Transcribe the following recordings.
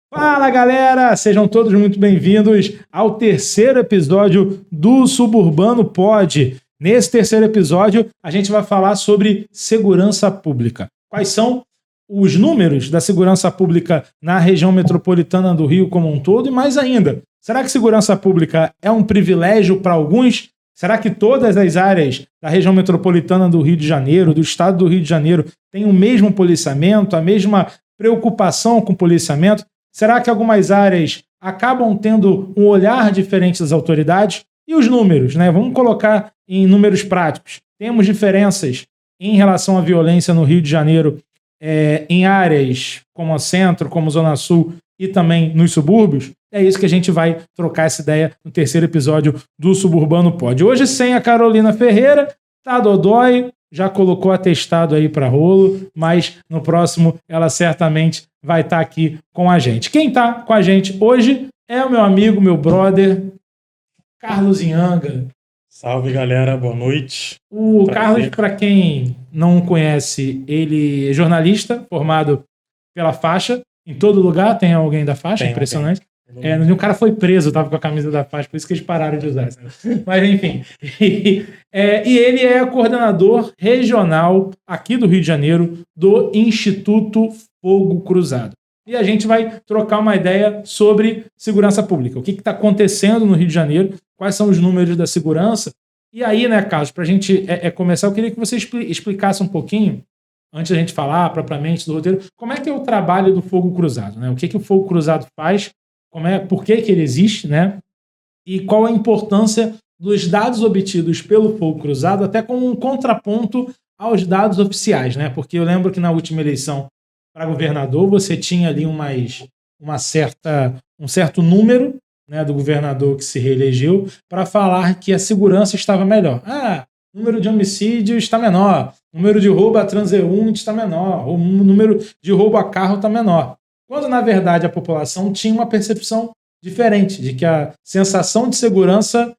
Fala galera, sejam todos muito bem-vindos ao terceiro episódio do Suburbano Pod. Nesse terceiro episódio, a gente vai falar sobre segurança pública. Quais são os números da segurança pública na região metropolitana do Rio como um todo? E mais ainda, será que segurança pública é um privilégio para alguns? Será que todas as áreas da região metropolitana do Rio de Janeiro, do estado do Rio de Janeiro, têm o mesmo policiamento, a mesma preocupação com o policiamento? Será que algumas áreas acabam tendo um olhar diferente das autoridades? E os números, né? Vamos colocar em números práticos. Temos diferenças em relação à violência no Rio de Janeiro em áreas como o centro, como Zona Sul e também nos subúrbios? É isso que a gente vai trocar essa ideia no terceiro episódio do Suburbano Pod. Hoje sem a Carolina Ferreira, tá dodói, já colocou atestado aí para rolo, mas no próximo ela certamente vai estar aqui com a gente. Quem está com a gente hoje é o meu amigo, meu brother, Carlos Inhanga. Salve, galera. Boa noite. O Carlos, para quem não conhece, ele é jornalista, formado pela Faixa. Em todo lugar tem alguém da Faixa, impressionante. O cara foi preso, estava com a camisa da Faixa, por isso que eles pararam de usar. Mas, enfim. E ele é coordenador regional aqui do Rio de Janeiro do Instituto Fogo Cruzado. E a gente vai trocar uma ideia sobre segurança pública. O que está acontecendo no Rio de Janeiro, quais são os números da segurança. E aí, né, Carlos, para a gente começar, eu queria que você explicasse um pouquinho, antes da gente falar propriamente do roteiro, como é que é o trabalho do Fogo Cruzado, né? O que o Fogo Cruzado faz, por que ele existe, né? E qual a importância dos dados obtidos pelo Fogo Cruzado, até como um contraponto aos dados oficiais, né? Porque eu lembro que na última eleição para governador você tinha ali um certo número, né, do governador que se reelegeu para falar que a segurança estava melhor. O número de homicídios está menor, o número de roubo a transeunte está menor, o número de roubo a carro está menor. Quando, na verdade, a população tinha uma percepção diferente, de que a sensação de segurança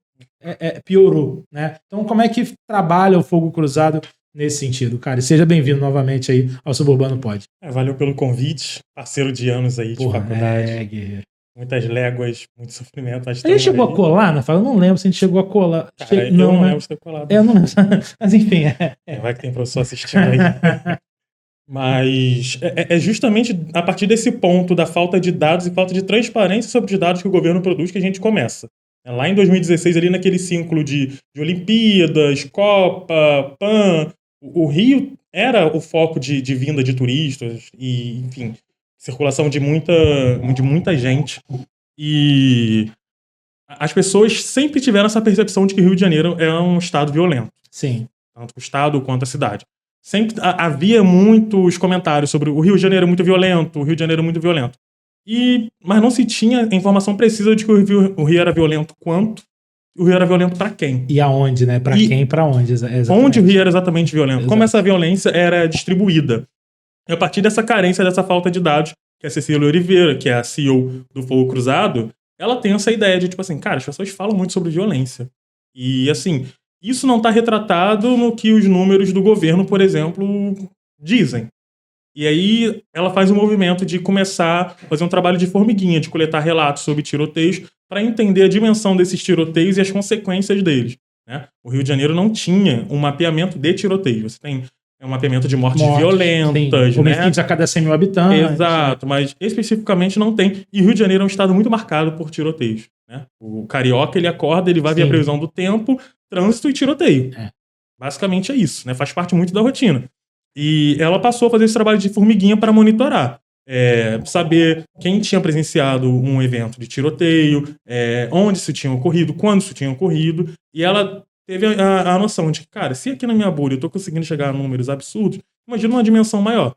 piorou, né? Então, como é que trabalha o Fogo Cruzado nesse sentido, cara? E seja bem-vindo novamente aí ao Suburbano Pod. Valeu pelo convite, parceiro de anos aí de faculdade. Guerreiro. Muitas léguas, muito sofrimento. A gente chegou a colar, né? Eu não lembro se a gente chegou a colar. Cara, eu não lembro se foi colado. Eu não lembro. Mas enfim. Vai que tem professor assistindo aí. Mas é justamente a partir desse ponto da falta de dados e falta de transparência sobre os dados que o governo produz que a gente começa. Lá em 2016, ali naquele ciclo de Olimpíadas, Copa, PAN, o Rio era o foco de vinda de turistas e, enfim, circulação de muita gente. E as pessoas sempre tiveram essa percepção de que o Rio de Janeiro é um estado violento. Sim. Tanto o estado quanto a cidade. Sempre havia muitos comentários sobre o Rio de Janeiro é muito violento, o Rio de Janeiro é muito violento. Mas não se tinha informação precisa de que o Rio era violento quanto, o Rio era violento para quem. E aonde, né? Para quem e para onde. Exatamente. Onde o Rio era exatamente violento. Exato. Como essa violência era distribuída. E a partir dessa carência, dessa falta de dados, que a Cecília Oliveira, que é a CEO do Fogo Cruzado, ela tem essa ideia de, tipo assim, cara, as pessoas falam muito sobre violência. E, assim, isso não está retratado no que os números do governo, por exemplo, dizem. E aí ela faz um movimento de começar a fazer um trabalho de formiguinha, de coletar relatos sobre tiroteios para entender a dimensão desses tiroteios e as consequências deles, né? O Rio de Janeiro não tinha um mapeamento de tiroteios. Você tem um mapeamento de mortes violentas, né? Homicídios a cada 100 mil habitantes. Exato, mas especificamente não tem. E o Rio de Janeiro é um estado muito marcado por tiroteios, né? O carioca, ele acorda, ele vai ver a previsão do tempo, trânsito e tiroteio. Basicamente é isso, né? Faz parte muito da rotina. E ela passou a fazer esse trabalho de formiguinha para monitorar. Saber quem tinha presenciado um evento de tiroteio, onde isso tinha ocorrido, quando isso tinha ocorrido. E ela teve a noção de que, cara, se aqui na minha bolha eu estou conseguindo chegar a números absurdos, imagina uma dimensão maior.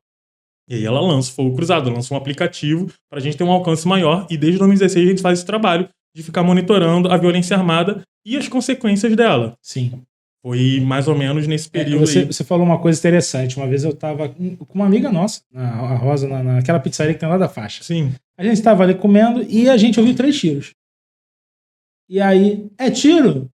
E aí ela lança o Fogo Cruzado, lança um aplicativo para a gente ter um alcance maior. E desde 2016 a gente faz esse trabalho de ficar monitorando a violência armada e as consequências dela. Sim. Foi mais ou menos nesse período aí. Você falou uma coisa interessante. Uma vez eu estava com uma amiga nossa, a Rosa, naquela pizzaria que tem lá da Faixa. Sim. A gente estava ali comendo e a gente ouviu 3 tiros. E aí, tiro?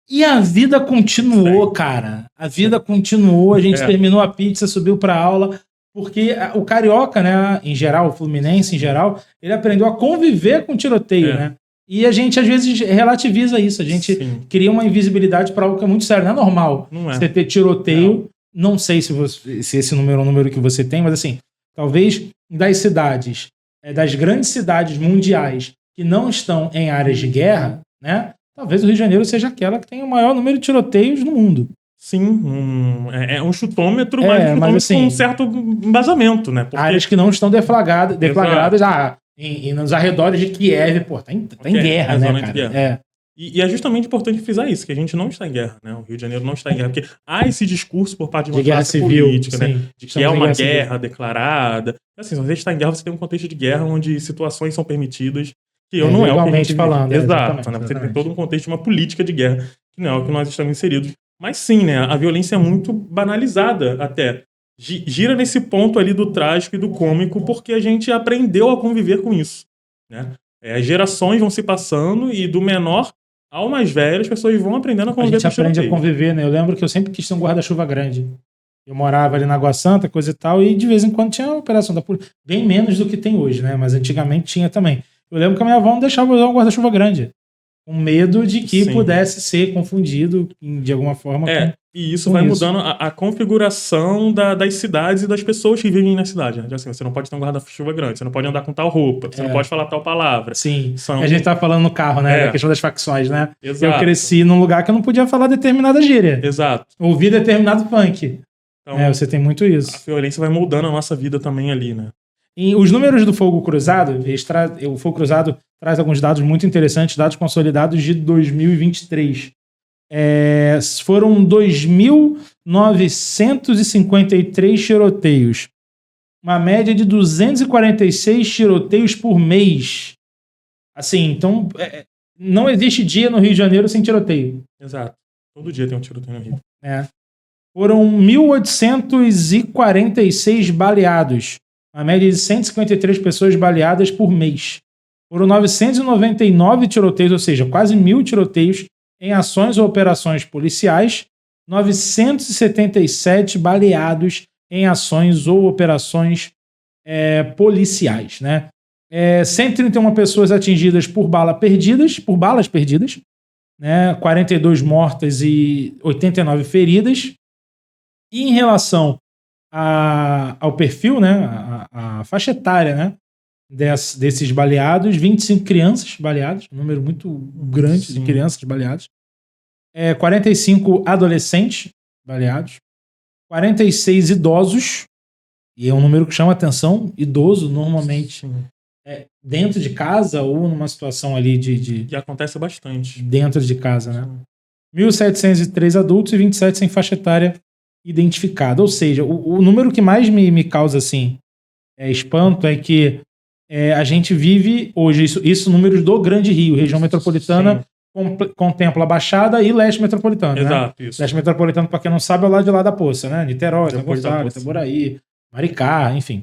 E a vida continuou, cara. A vida continuou, a gente terminou a pizza, subiu pra aula, Porque o carioca, né, em geral, o fluminense em geral, ele aprendeu a conviver com tiroteio, né? E a gente, às vezes, relativiza isso. A gente cria uma invisibilidade para algo que é muito sério. Não é normal você ter tiroteio. Não sei se esse número é um número que você tem, mas assim, talvez das cidades, das grandes cidades mundiais que não estão em áreas de guerra, né? Talvez o Rio de Janeiro seja aquela que tem o maior número de tiroteios no mundo. Sim, é um chutômetro, mas assim, com um certo embasamento, né? Porque áreas que não estão deflagradas e nos arredores de Kiev, pô, tá em guerra, né, cara? Guerra. E é justamente importante frisar isso, que a gente não está em guerra, né? O Rio de Janeiro não está em guerra, porque há esse discurso por parte de uma classe política, né? De que é uma guerra declarada. Assim, se você está em guerra, você tem um contexto de guerra onde situações são permitidas que não é o que a gente falando. Exato, né? Você tem todo um contexto de uma política de guerra, que não é o que nós estamos inseridos. Mas sim, né? A violência é muito banalizada até. Gira nesse ponto ali do trágico e do cômico, porque a gente aprendeu a conviver com isso, né? As gerações vão se passando e do menor ao mais velho as pessoas vão aprendendo a conviver com isso. A gente aprende a conviver, né? Eu lembro que eu sempre quis ter um guarda-chuva grande. Eu morava ali na Água Santa, coisa e tal, e de vez em quando tinha a operação da polícia. Bem menos do que tem hoje, né? Mas antigamente tinha também. Eu lembro que a minha avó não deixava eu usar um guarda-chuva grande. Com medo de que pudesse ser confundido de alguma forma. E isso vai mudando a configuração das cidades e das pessoas que vivem na cidade. Né? Assim, você não pode ter um guarda-chuva grande, você não pode andar com tal roupa, você não pode falar tal palavra. Sim, a gente tava falando no carro, né? Da questão das facções, né? Exato. Eu cresci num lugar que eu não podia falar determinada gíria. Exato. Ouvir determinado funk. Então, você tem muito isso. A violência vai moldando a nossa vida também ali, né? E os números do Fogo Cruzado, o Fogo Cruzado traz alguns dados muito interessantes, dados consolidados de 2023. Foram 2.953 tiroteios. Uma média de 246 tiroteios por mês. Assim, então, não existe dia no Rio de Janeiro sem tiroteio. Exato. Todo dia tem um tiroteio no Rio. Foram 1.846 baleados. Uma média de 153 pessoas baleadas por mês. Foram 999 tiroteios, ou seja, quase 1.000 tiroteios em ações ou operações policiais, 977 baleados em ações ou operações policiais, né? 131 pessoas atingidas por balas perdidas, né? 42 mortas e 89 feridas. E em relação ao perfil, né? A faixa etária, né? Desses baleados, 25 crianças baleadas, um número muito grande de crianças baleadas, 45 adolescentes baleados, 46 idosos, e é um número que chama atenção, idoso normalmente dentro de casa ou numa situação ali que acontece bastante. Dentro de casa, né? 1.703 adultos e 27 sem faixa etária identificada. Ou seja, o número que mais me causa assim, espanto é que a gente vive hoje, isso números do Grande Rio, região metropolitana, contempla a Baixada e Leste Metropolitano. Exato, né? Isso. Leste Metropolitano, para quem não sabe, é o lado de lá da Poça, né? Niterói, Itaboraí, Maricá, enfim.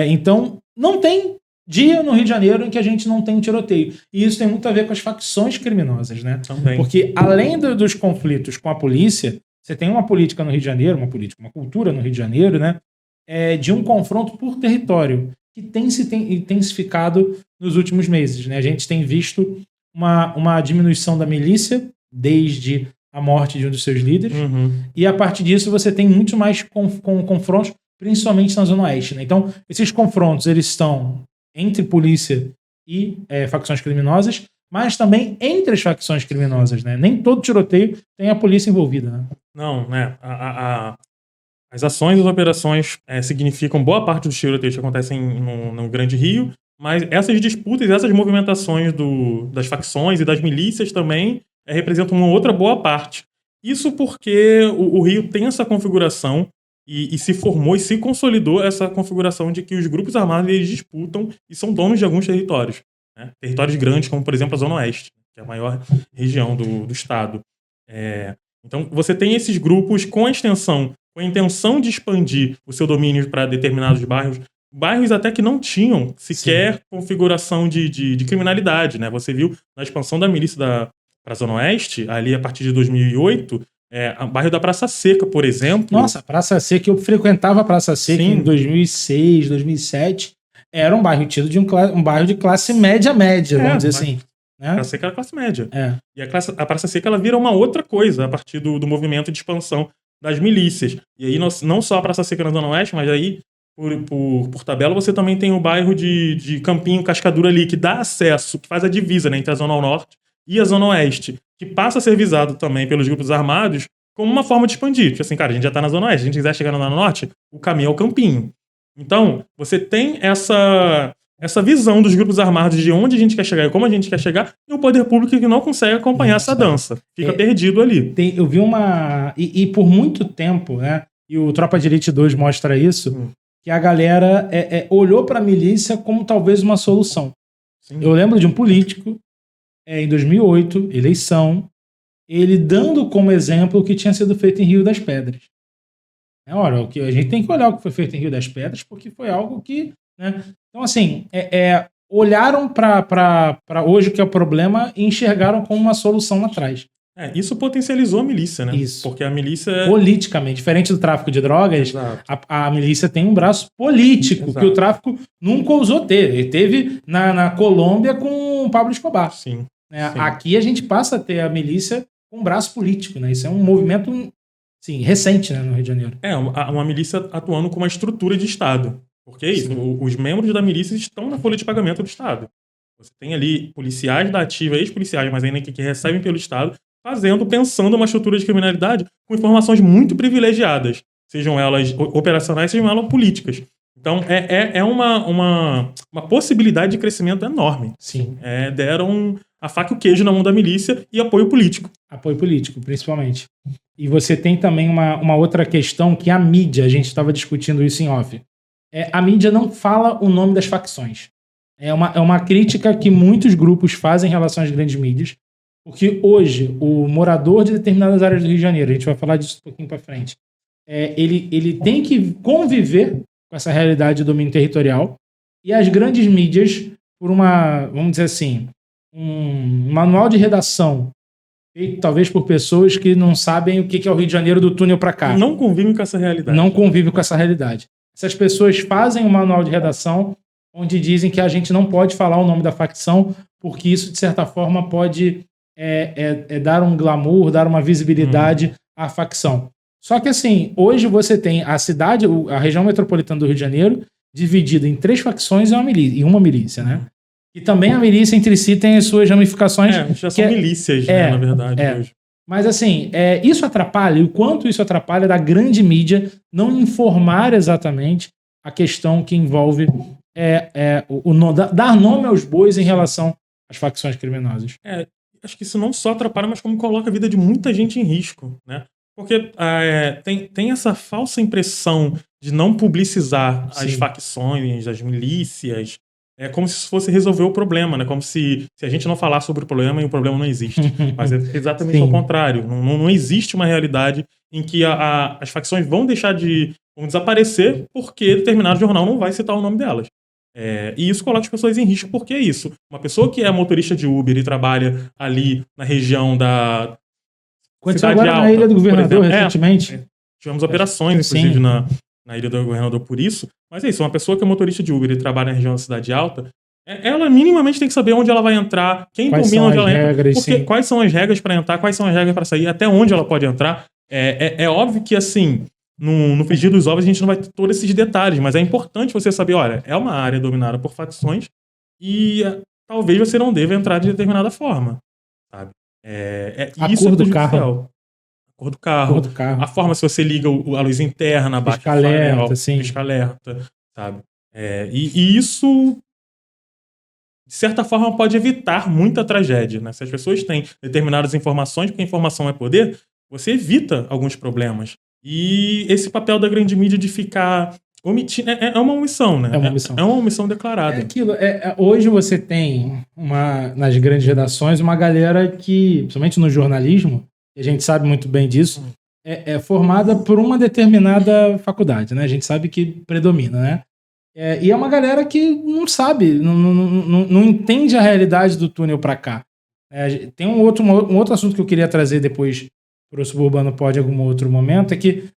Então, não tem dia no Rio de Janeiro em que a gente não tem um tiroteio. E isso tem muito a ver com as facções criminosas, né? Também. Porque, além dos conflitos com a polícia, você tem uma política no Rio de Janeiro, uma cultura no Rio de Janeiro, né? De um confronto por território, que tem se intensificado nos últimos meses, né? A gente tem visto uma diminuição da milícia desde a morte de um dos seus líderes, e a partir disso você tem muito mais confrontos, principalmente na Zona Oeste, né? Então, esses confrontos, eles estão entre polícia e facções criminosas, mas também entre as facções criminosas, né? Nem todo tiroteio tem a polícia envolvida, né? Não, né? As ações e as operações significam boa parte dos tiroteios que acontecem no Grande Rio, mas essas disputas, essas movimentações das facções e das milícias também representam uma outra boa parte. Isso porque o Rio tem essa configuração e se formou e se consolidou essa configuração de que os grupos armados eles disputam e são donos de alguns territórios. Né? Territórios grandes, como por exemplo a Zona Oeste, que é a maior região do estado. Então você tem esses grupos com a intenção de expandir o seu domínio para determinados bairros até que não tinham sequer configuração de criminalidade. Né? Você viu na expansão da milícia para a Zona Oeste, ali a partir de 2008, O bairro da Praça Seca, por exemplo. Nossa, a Praça Seca, eu frequentava a Praça Seca em 2006, 2007. Era um bairro tido de um bairro de classe média, vamos dizer assim. Né? A Praça Seca era classe média. E a Praça Seca ela vira uma outra coisa a partir do movimento de expansão das milícias. E aí não só a Praça Seca na Zona Oeste, mas aí por tabela você também tem o bairro de Campinho, Cascadura ali, que dá acesso, que faz a divisa, né, entre a Zona Norte e a Zona Oeste, que passa a ser visado também pelos grupos armados como uma forma de expandir. Tipo assim, cara, a gente já tá na Zona Oeste, se a gente quiser chegar na Zona Norte, o caminho é o Campinho. Então, você tem essa visão dos grupos armados de onde a gente quer chegar e como a gente quer chegar, e o poder público que não consegue acompanhar essa dança. Fica perdido ali. Eu vi E por muito tempo, né? E o Tropa de Elite 2 mostra isso, que a galera olhou para a milícia como talvez uma solução. Sim. Eu lembro de um político, em 2008, eleição, ele dando como exemplo o que tinha sido feito em Rio das Pedras. Olha, a gente tem que olhar o que foi feito em Rio das Pedras, porque foi algo que... Né? Então, assim, olharam para hoje que é o problema e enxergaram como uma solução lá atrás. Isso potencializou a milícia, né? Isso. Porque a milícia... Politicamente, diferente do tráfico de drogas, a milícia tem um braço político, que o tráfico nunca ousou ter. Ele teve na Colômbia com o Pablo Escobar. Sim. Aqui a gente passa a ter a milícia com um braço político, né? Isso é um movimento recente, né, no Rio de Janeiro. Uma milícia atuando com uma estrutura de Estado. Porque é isso, os membros da milícia estão na folha de pagamento do Estado. Você tem ali policiais da ativa, ex-policiais, mas ainda que recebem pelo Estado, pensando uma estrutura de criminalidade com informações muito privilegiadas, sejam elas operacionais, sejam elas políticas. Então, é uma possibilidade de crescimento enorme. Sim. Deram a faca e o queijo na mão da milícia e apoio político. Apoio político, principalmente. E você tem também uma outra questão que a mídia, a gente estava discutindo isso em off. A mídia não fala o nome das facções. É uma crítica que muitos grupos fazem em relação às grandes mídias, porque hoje o morador de determinadas áreas do Rio de Janeiro, a gente vai falar disso um pouquinho para frente, ele tem que conviver com essa realidade de domínio territorial, e as grandes mídias, por vamos dizer assim, um manual de redação feito talvez por pessoas que não sabem o que é o Rio de Janeiro do túnel para cá. Não convivem com essa realidade. Não convivem com essa realidade. Essas pessoas fazem um manual de redação onde dizem que a gente não pode falar o nome da facção, porque isso, de certa forma, pode dar um glamour, dar uma visibilidade à facção. Só que, assim, hoje você tem a cidade, a região metropolitana do Rio de Janeiro, dividida em 3 facções e uma milícia, né? E também a milícia entre si tem as suas ramificações. Já são milícias, né, na verdade, hoje. Mas, assim, isso atrapalha, e o quanto isso atrapalha da grande mídia não informar exatamente a questão que envolve dar nome aos bois em relação às facções criminosas. Acho que isso não só atrapalha, mas como coloca a vida de muita gente em risco, né? Porque tem essa falsa impressão de não publicizar as facções, as milícias. É como se fosse resolver o problema, né? Como se a gente não falar sobre o problema e o problema não existe. Mas é exatamente ao contrário. Não existe uma realidade em que as facções vão desaparecer porque determinado jornal não vai citar o nome delas. E isso coloca as pessoas em risco. Por que isso? Uma pessoa que é motorista de Uber e trabalha ali na região da Aconteceu agora na Ilha do Governador, recentemente. Tivemos operações, inclusive, na Ilha do Governador por isso. Mas é isso, uma pessoa que é motorista de Uber e trabalha na região da Cidade Alta, ela minimamente tem que saber onde ela vai entrar, quem domina onde ela entra, quais são as regras para entrar, quais são as regras para sair, até onde ela pode entrar. É óbvio que, assim, no frigir dos ovos a gente não vai ter todos esses detalhes, mas é importante você saber, olha, é uma área dominada por facções e talvez você não deva entrar de determinada forma, sabe? Isso cor do carro. A cor do carro. A forma se você liga a luz interna, baixa o farol, pisca-alerta, sabe? E isso, de certa forma, pode evitar muita tragédia, né? Se as pessoas têm determinadas informações, porque a informação é poder, você evita alguns problemas. E esse papel da grande mídia de ficar omitindo é uma omissão, né? É uma omissão declarada. Hoje você tem, nas grandes redações, uma galera que, principalmente no jornalismo, e a gente sabe muito bem disso, é formada por uma determinada faculdade, né? A gente sabe que predomina, né? E é uma galera que não sabe, não entende a realidade do túnel para cá. Tem um outro assunto que eu queria trazer depois para o Suburbano Pod em algum outro momento, é que,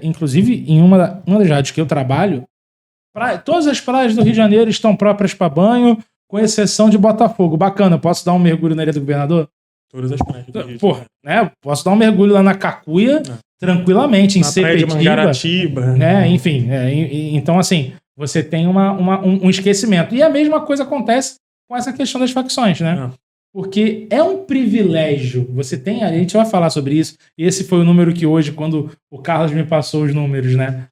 inclusive, em uma das rádios que eu trabalho, todas as praias do Rio de Janeiro estão próprias para banho, com exceção de Botafogo. Bacana, posso dar um mergulho na Ilha do Governador? Todas as praias do Rio. Porra, né? Posso dar um mergulho lá na Cacuia, tranquilamente, em Sepetiba. Né? Enfim, então assim, você tem um esquecimento. E a mesma coisa acontece com essa questão das facções, né? Porque é um privilégio. Você tem, a gente vai falar sobre isso, e esse foi o número que hoje, quando o Carlos me passou os números, né?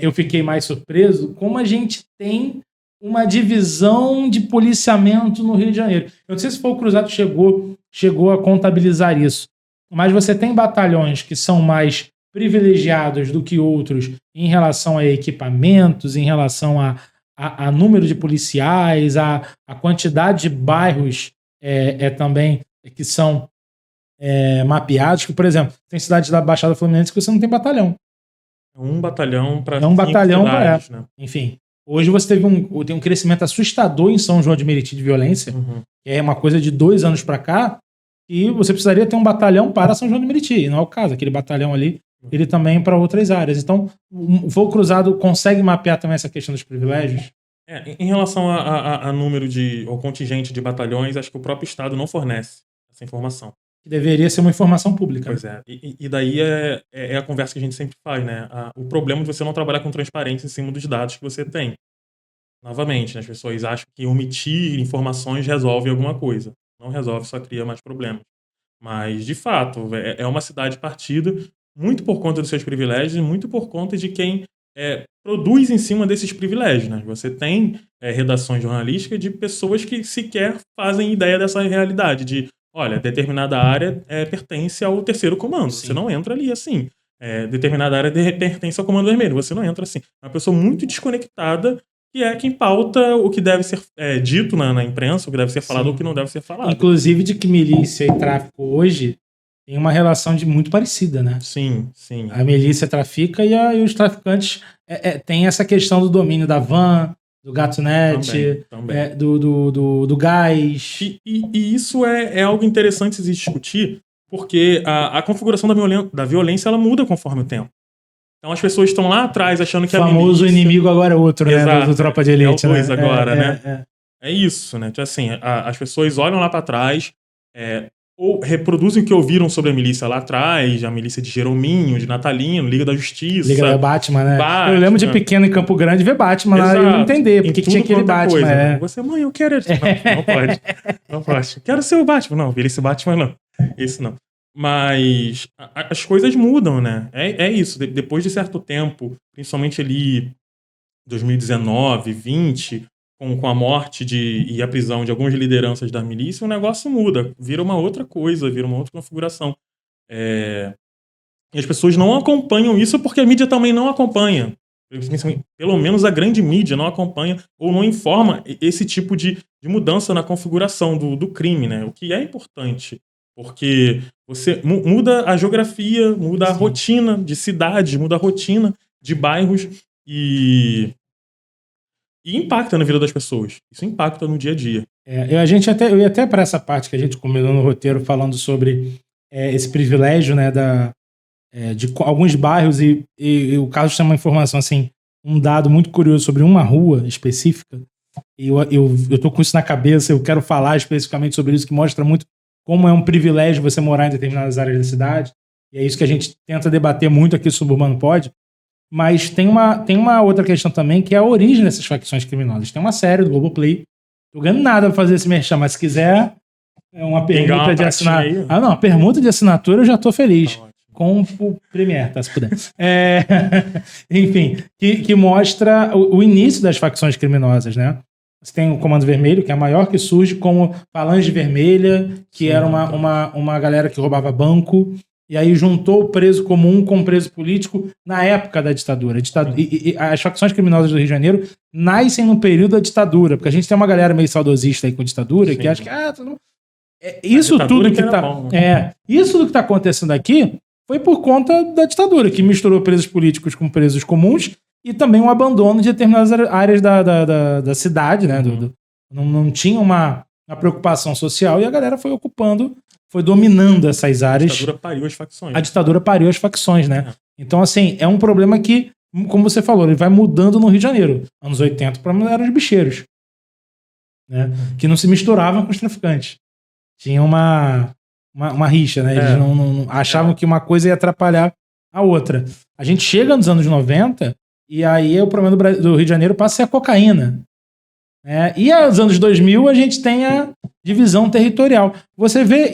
Eu fiquei mais surpreso como a gente tem uma divisão de policiamento no Rio de Janeiro. Eu não sei se foi o Cruzado chegou a contabilizar isso, mas você tem batalhões que são mais privilegiados do que outros em relação a equipamentos, em relação a número de policiais, a quantidade de bairros também que são mapeados. Que, por exemplo, tem cidades da Baixada Fluminense que você não tem batalhão. Um batalhão para cidades, né? Enfim, hoje você tem um crescimento assustador em São João de Meriti de violência, que é uma coisa de 2 anos para cá, e você precisaria ter um batalhão para São João de Meriti, e não é o caso. Aquele batalhão ali, ele também para outras áreas. Então, o Fogo Cruzado consegue mapear também essa questão dos privilégios? Em relação a número ou contingente de batalhões, acho que o próprio Estado não fornece essa informação. Que deveria ser uma informação pública. Pois é. E daí é a conversa que a gente sempre faz, né? O problema de você não trabalhar com transparência em cima dos dados que você tem. Novamente, né, as pessoas acham que omitir informações resolve alguma coisa. Não resolve, só cria mais problemas. Mas, de fato, é uma cidade partida muito por conta dos seus privilégios e muito por conta de quem produz em cima desses privilégios. Né? Você tem redações jornalísticas de pessoas que sequer fazem ideia dessa realidade, de olha, determinada área pertence ao terceiro comando. Sim. Você não entra ali assim. Determinada área pertence ao comando vermelho. Você não entra assim. É uma pessoa muito desconectada que é quem pauta o que deve ser dito na imprensa, o que deve ser falado ou o que não deve ser falado. Inclusive de que milícia e tráfico hoje tem uma relação muito parecida, né? Sim, sim. A milícia trafica e os traficantes têm essa questão do domínio da van, do gatunete, também. Do gás. E isso é algo interessante de se discutir, porque a configuração da violência ela muda conforme o tempo. Então as pessoas estão lá atrás achando que o famoso inimigo agora é outro, né? Do Tropa de Elite. É o 2 agora, né? É isso, né? Então assim, as pessoas olham lá para trás, ou reproduzem o que ouviram sobre a milícia lá atrás, a milícia de Jerominho, de Natalino, Liga da Justiça. Liga da Batman, né? Eu lembro de pequeno em Campo Grande ver Batman lá e não entender porque que tinha aquele Batman. Coisa, né? Você, mãe, eu quero... Não pode. Não pode. Quero ser o Batman. Não, vira esse Batman não. Esse não. Mas as coisas mudam, né? É isso. Depois de certo tempo, principalmente ali 2019, 20, com a morte e a prisão de algumas lideranças da milícia, o negócio muda. Vira uma outra coisa, vira uma outra configuração. E as pessoas não acompanham isso porque a mídia também não acompanha. Pelo menos a grande mídia não acompanha ou não informa esse tipo de mudança na configuração do crime, né? O que é importante. Porque você muda a geografia, muda a rotina de cidades, muda a rotina de bairros e impacta na vida das pessoas. Isso impacta no dia a dia. Eu ia até para essa parte que a gente combinou no roteiro falando sobre esse privilégio, né, de alguns bairros e o Carlos tem uma informação, assim, um dado muito curioso sobre uma rua específica. E eu tô com isso na cabeça, eu quero falar especificamente sobre isso, que mostra muito como é um privilégio você morar em determinadas áreas da cidade, e é isso que a gente tenta debater muito aqui no Suburbano Pod, mas tem uma outra questão também, que é a origem dessas facções criminosas. Tem uma série do Globoplay, não ganho nada pra fazer esse merchan, mas se quiser uma permuta de assinatura... uma permuta de assinatura eu já tô feliz. Tá, com o Premiere, tá, se puder. Enfim, que mostra o início das facções criminosas, né? Você tem o Comando Vermelho, que é a maior, que surge como Falange Vermelha, que era uma galera que roubava banco, e aí juntou o preso comum com o preso político na época da ditadura. E as facções criminosas do Rio de Janeiro nascem no período da ditadura, porque a gente tem uma galera meio saudosista aí com ditadura, que acha que... isso tudo que tá... Bom, né? Isso tudo que tá acontecendo aqui foi por conta da ditadura, que misturou presos políticos com presos comuns, e também um abandono de determinadas áreas da cidade, né? Não tinha uma preocupação social e a galera foi ocupando foi dominando essas áreas. A ditadura pariu as facções. A ditadura pariu as facções, né? Então, assim, é um problema que, como você falou, ele vai mudando no Rio de Janeiro. Anos 80, o problema eram os bicheiros, né? Que não se misturavam com os traficantes. Tinha uma rixa, né? Eles não achavam que uma coisa ia atrapalhar a outra. A gente chega nos anos 90 e aí o problema do Rio de Janeiro passa a ser a cocaína. E nos anos 2000 a gente tem a divisão territorial. Você vê,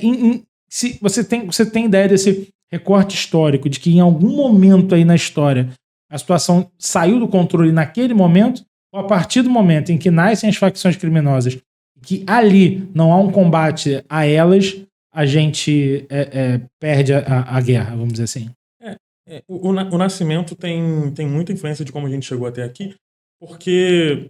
se você tem ideia desse recorte histórico, de que em algum momento aí na história a situação saiu do controle naquele momento, ou a partir do momento em que nascem as facções criminosas, que ali não há um combate a elas, a gente perde a guerra, vamos dizer assim. O Nascimento tem muita influência de como a gente chegou até aqui, porque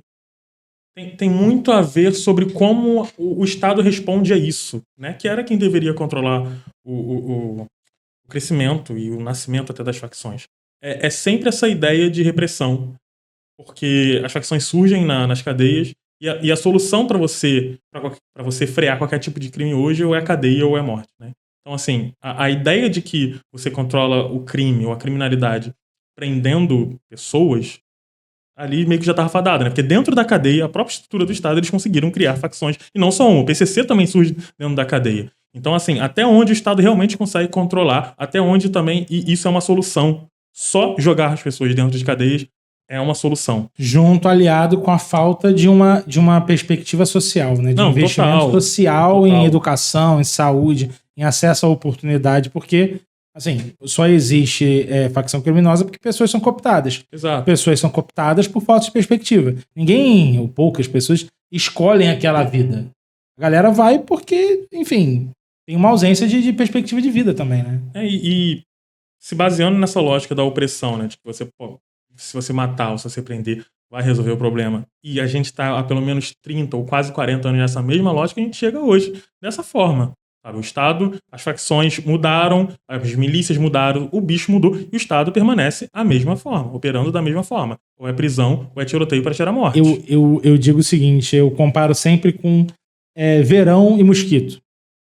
tem muito a ver sobre como o Estado responde a isso, né? Que era quem deveria controlar o crescimento e o nascimento até das facções. É sempre essa ideia de repressão, porque as facções surgem nas cadeias e a solução para você frear qualquer tipo de crime hoje ou é a cadeia ou é a morte, né? Então, assim, a ideia de que você controla o crime ou a criminalidade prendendo pessoas, ali meio que já estava fadada, né? Porque dentro da cadeia, a própria estrutura do Estado, eles conseguiram criar facções. E não só uma, o PCC também surge dentro da cadeia. Então, assim, até onde o Estado realmente consegue controlar, até onde também, e isso é uma solução. Só jogar as pessoas dentro de cadeias é uma solução. Junto, aliado com a falta de uma perspectiva social, né? De investimento social em educação, em saúde, em acesso à oportunidade, porque, assim, só existe facção criminosa porque pessoas são cooptadas. Exato. Pessoas são cooptadas por falta de perspectiva. Ninguém, ou poucas pessoas, escolhem aquela vida. A galera vai porque, enfim, tem uma ausência de perspectiva de vida também, né? E se baseando nessa lógica da opressão, né? De que se você matar ou se você prender, vai resolver o problema. E a gente está há pelo menos 30 ou quase 40 anos nessa mesma lógica, a gente chega hoje dessa forma. Sabe? O Estado, as facções mudaram, as milícias mudaram, o bicho mudou e o Estado permanece a mesma forma, operando da mesma forma. Ou é prisão, ou é tiroteio para tirar a morte. Eu digo o seguinte, eu comparo sempre com verão e mosquito.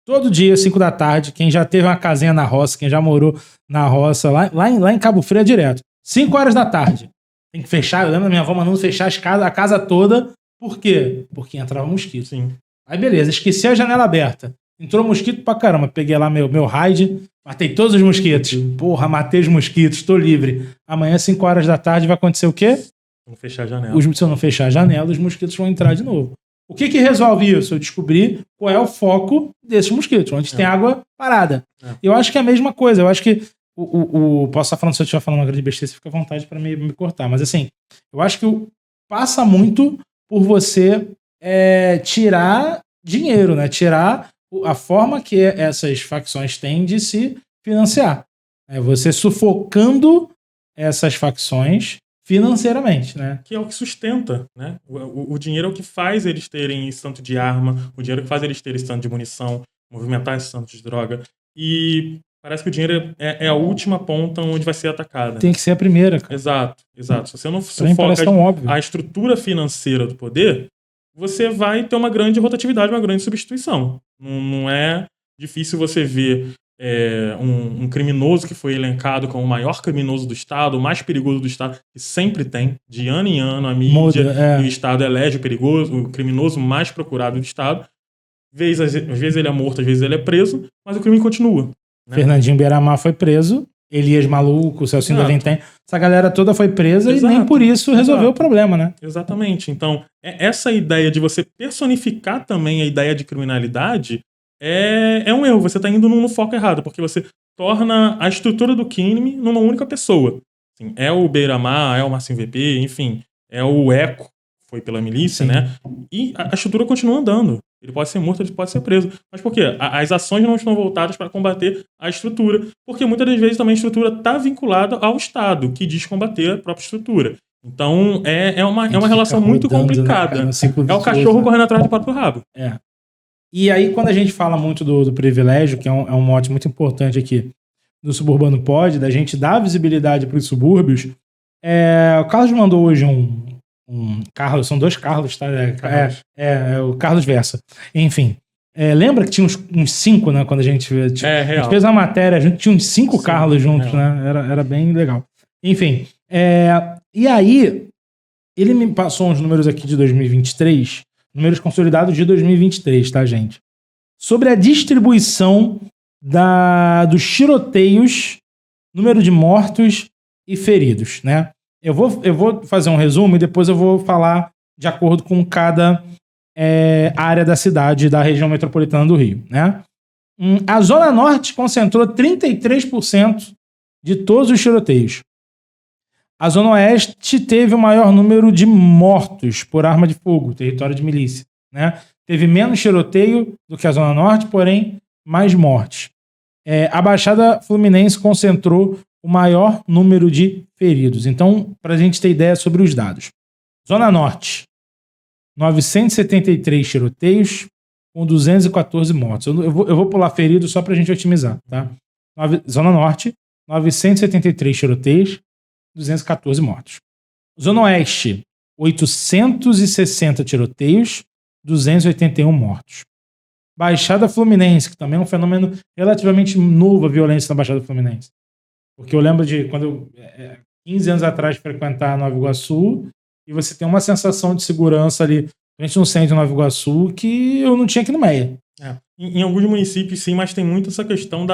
Todo dia, 5 da tarde, quem já teve uma casinha na roça, quem já morou na roça, lá em Cabo Frio é direto. 5 horas da tarde. Tem que fechar, eu lembro da minha avó mandando fechar a casa toda. Por quê? Porque entrava mosquito. Sim. Aí beleza, esqueci a janela aberta. Entrou mosquito pra caramba. Peguei lá meu raid, matei todos os mosquitos. Porra, matei os mosquitos, tô livre. Amanhã, 5 horas da tarde, vai acontecer o quê? Se eu não fechar a janela. Se eu não fechar a janela, os mosquitos vão entrar de novo. O que resolve isso? Eu descobri qual é o foco desses mosquitos, onde tem água parada. Eu acho que é a mesma coisa. Eu acho que posso estar falando, se eu estiver falando uma grande besteira, você fica à vontade para me cortar. Mas assim, eu acho que passa muito por você tirar dinheiro, né? Tirar a forma que essas facções têm de se financiar. Você sufocando essas facções financeiramente, né? Que é o que sustenta, né? O dinheiro é o que faz eles terem esse tanto de arma, o dinheiro é o que faz eles terem esse tanto de munição, movimentar esse tanto de droga. E parece que o dinheiro é a última ponta onde vai ser atacada. Tem que ser a primeira, cara. Exato. Se você não sufoca óbvio. A estrutura financeira do poder, você vai ter uma grande rotatividade, uma grande substituição. Não é difícil você ver um criminoso que foi elencado como o maior criminoso do Estado, o mais perigoso do Estado, que sempre tem, de ano em ano, a mídia e o Estado elege o criminoso mais procurado do Estado. Às vezes ele é morto, às vezes ele é preso, mas o crime continua. Né? Fernandinho Beiramar foi preso, Elias Maluco, Celcinho da Vintém, essa galera toda foi presa. Exato. E nem por isso resolveu o problema, né? Exatamente. Então, essa ideia de você personificar também a ideia de criminalidade é um erro. Você está indo no foco errado, porque você torna a estrutura do crime numa única pessoa. Assim, é o Beiramar, é o Marcinho VP, enfim, é o Eco, foi pela milícia, Sim. Né? E a estrutura continua andando. Ele pode ser morto, ele pode ser preso. Mas por quê? As ações não estão voltadas para combater a estrutura, porque muitas das vezes também a estrutura está vinculada ao Estado, que diz combater a própria estrutura. Então, é uma relação muito complicada. Né, é o cachorro correndo atrás do próprio rabo. E aí, quando a gente fala muito do privilégio, que é um mote muito importante aqui do Suburbano Pod, da gente dar visibilidade para os subúrbios, o Carlos mandou hoje um Carlos, são 2 Carlos, tá? O Carlos Versa. Enfim, Lembra que tinha uns 5, né? Quando a gente a gente fez uma matéria, a gente tinha uns 5 Carlos juntos, né? Era bem legal. Enfim. E aí, ele me passou uns números aqui de 2023, números consolidados de 2023, tá, gente? Sobre a distribuição dos tiroteios, número de mortos e feridos, né? Eu vou fazer um resumo e depois eu vou falar de acordo com cada área da cidade, da região metropolitana do Rio, né? A Zona Norte concentrou 33% de todos os tiroteios. A Zona Oeste teve o maior número de mortos por arma de fogo, território de milícia, né? Teve menos tiroteio do que a Zona Norte, porém, mais mortes. A Baixada Fluminense concentrou o maior número de feridos. Então, para a gente ter ideia sobre os dados. Zona Norte, 973 tiroteios com 214 mortos. Eu vou pular feridos só para a gente otimizar, tá? Zona Norte, 973 tiroteios, 214 mortos. Zona Oeste, 860 tiroteios, 281 mortos. Baixada Fluminense, que também é um fenômeno relativamente novo, a violência na Baixada Fluminense. Porque eu lembro de quando eu, 15 anos atrás, frequentar Nova Iguaçu, e você tem uma sensação de segurança ali, principalmente no centro de Nova Iguaçu, que eu não tinha aqui no Meia. Em alguns municípios, sim, mas tem muito essa questão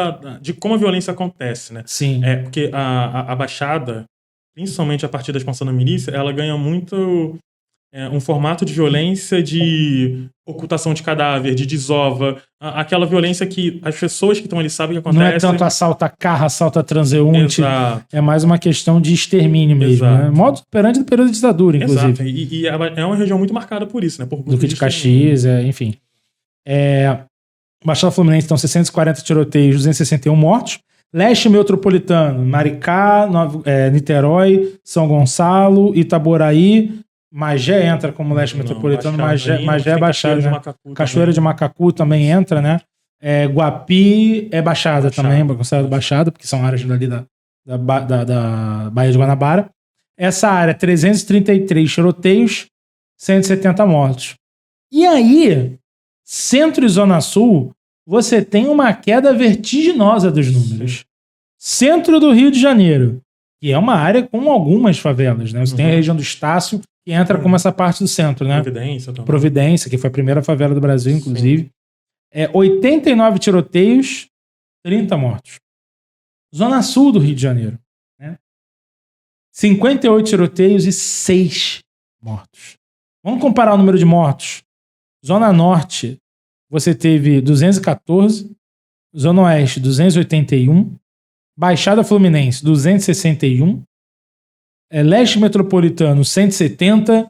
de como a violência acontece, né? Sim. Porque a Baixada, principalmente a partir da expansão da milícia, ela ganha muito um formato de violência de ocultação de cadáver, de desova, aquela violência que as pessoas que estão ali sabem que acontece. Não é tanto assalto a carro, assalto a transeunte. Exato. É mais uma questão de extermínio mesmo. Né? Modo operante do período de ditadura, inclusive. Exato. E é uma região muito marcada por isso, né? Por Duque de Caxias, enfim. Baixada Fluminense, então, 640 tiroteios, 261 mortos. Leste metropolitano, Maricá, Niterói, São Gonçalo, Itaboraí. Magé entra como leste metropolitano, Magé é Baixada, né? Cachoeira de Macacu também entra, né? Guapi é Baixada também, considerado Baixada, porque são áreas ali da Baía de Guanabara. Essa área, 333 tiroteios, 170 mortos. E aí, Centro e Zona Sul, você tem uma queda vertiginosa dos números. Centro do Rio de Janeiro, que é uma área com algumas favelas, né? Você tem a região do Estácio, que entra como essa parte do centro, né? Providência também. Providência, que foi a primeira favela do Brasil, inclusive. 89 tiroteios, 30 mortos. Zona Sul do Rio de Janeiro, né? 58 tiroteios e 6 mortos. Vamos comparar o número de mortos. Zona Norte, você teve 214. Zona Oeste, 281. Baixada Fluminense, 261. Leste Metropolitano, 170.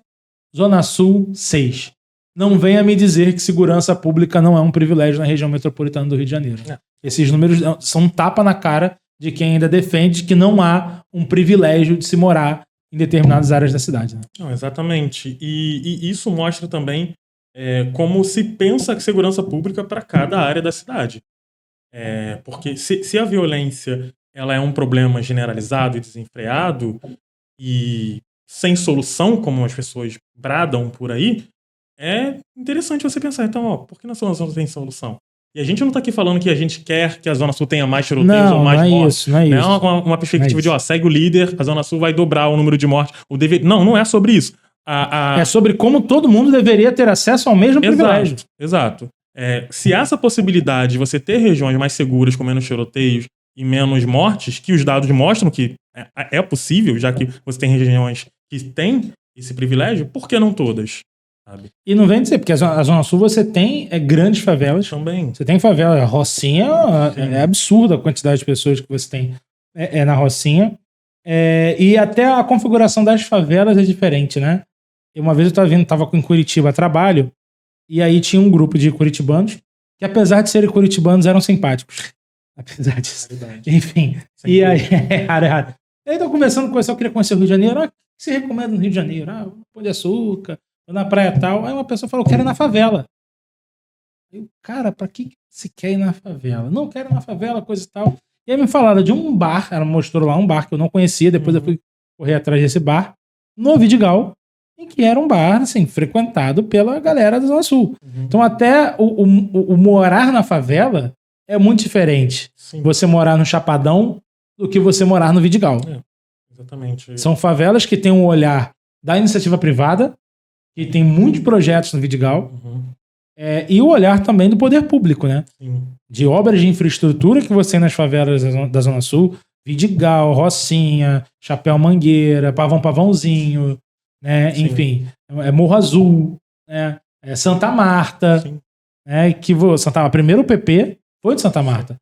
Zona Sul, 6. Não venha me dizer que segurança pública não é um privilégio na região metropolitana do Rio de Janeiro. Esses números são um tapa na cara de quem ainda defende que não há um privilégio de se morar em determinadas áreas da cidade. Né? Não, exatamente. E isso mostra também como se pensa segurança pública para cada área da cidade. Porque se a violência ela é um problema generalizado e desenfreado e sem solução, como as pessoas bradam por aí, é interessante você pensar, então, por que na Zona Sul tem solução? E a gente não está aqui falando que a gente quer que a Zona Sul tenha mais tiroteios ou mais mortes. Não é isso. Não é uma perspectiva de, segue o líder, a Zona Sul vai dobrar o número de mortes. Não é sobre isso. É sobre como todo mundo deveria ter acesso ao mesmo privilégio. Exato. Se há essa possibilidade de você ter regiões mais seguras, com menos tiroteios e menos mortes, que os dados mostram que é possível, já que você tem regiões que têm esse privilégio, por que não todas? Sabe? E não vem dizer, porque a Zona Sul você tem grandes favelas. Também. Você tem favela. A Rocinha é absurda a quantidade de pessoas que você tem na Rocinha. E até a configuração das favelas é diferente, né? Uma vez eu estava em Curitiba a trabalho, e aí tinha um grupo de curitibanos, que apesar de serem curitibanos, eram simpáticos. Apesar disso. Enfim. E aí, aí eu conversando com o pessoal, eu queria conhecer o Rio de Janeiro. O que você recomenda no Rio de Janeiro? Pão de Açúcar, ou na praia tal. Aí uma pessoa falou, eu quero ir na favela. Eu, cara, pra que você quer ir na favela? Não, quero ir na favela, coisa e tal. E aí me falaram de um bar, ela mostrou lá um bar que eu não conhecia, depois eu fui correr atrás desse bar, no Vidigal, em que era um bar, assim, frequentado pela galera da Zona Sul. Então até o morar na favela é muito diferente. Sim. Você morar no Chapadão do que você morar no Vidigal. Exatamente. São favelas que têm um olhar da iniciativa privada, que tem muitos projetos no Vidigal, e o olhar também do poder público, né? Sim. De obras de infraestrutura que você tem nas favelas da Zona Sul, Vidigal, Rocinha, Chapéu Mangueira, Pavãozinho, né? Enfim, Morro Azul, né? Santa Marta, né? Primeiro o PP foi de Santa Marta.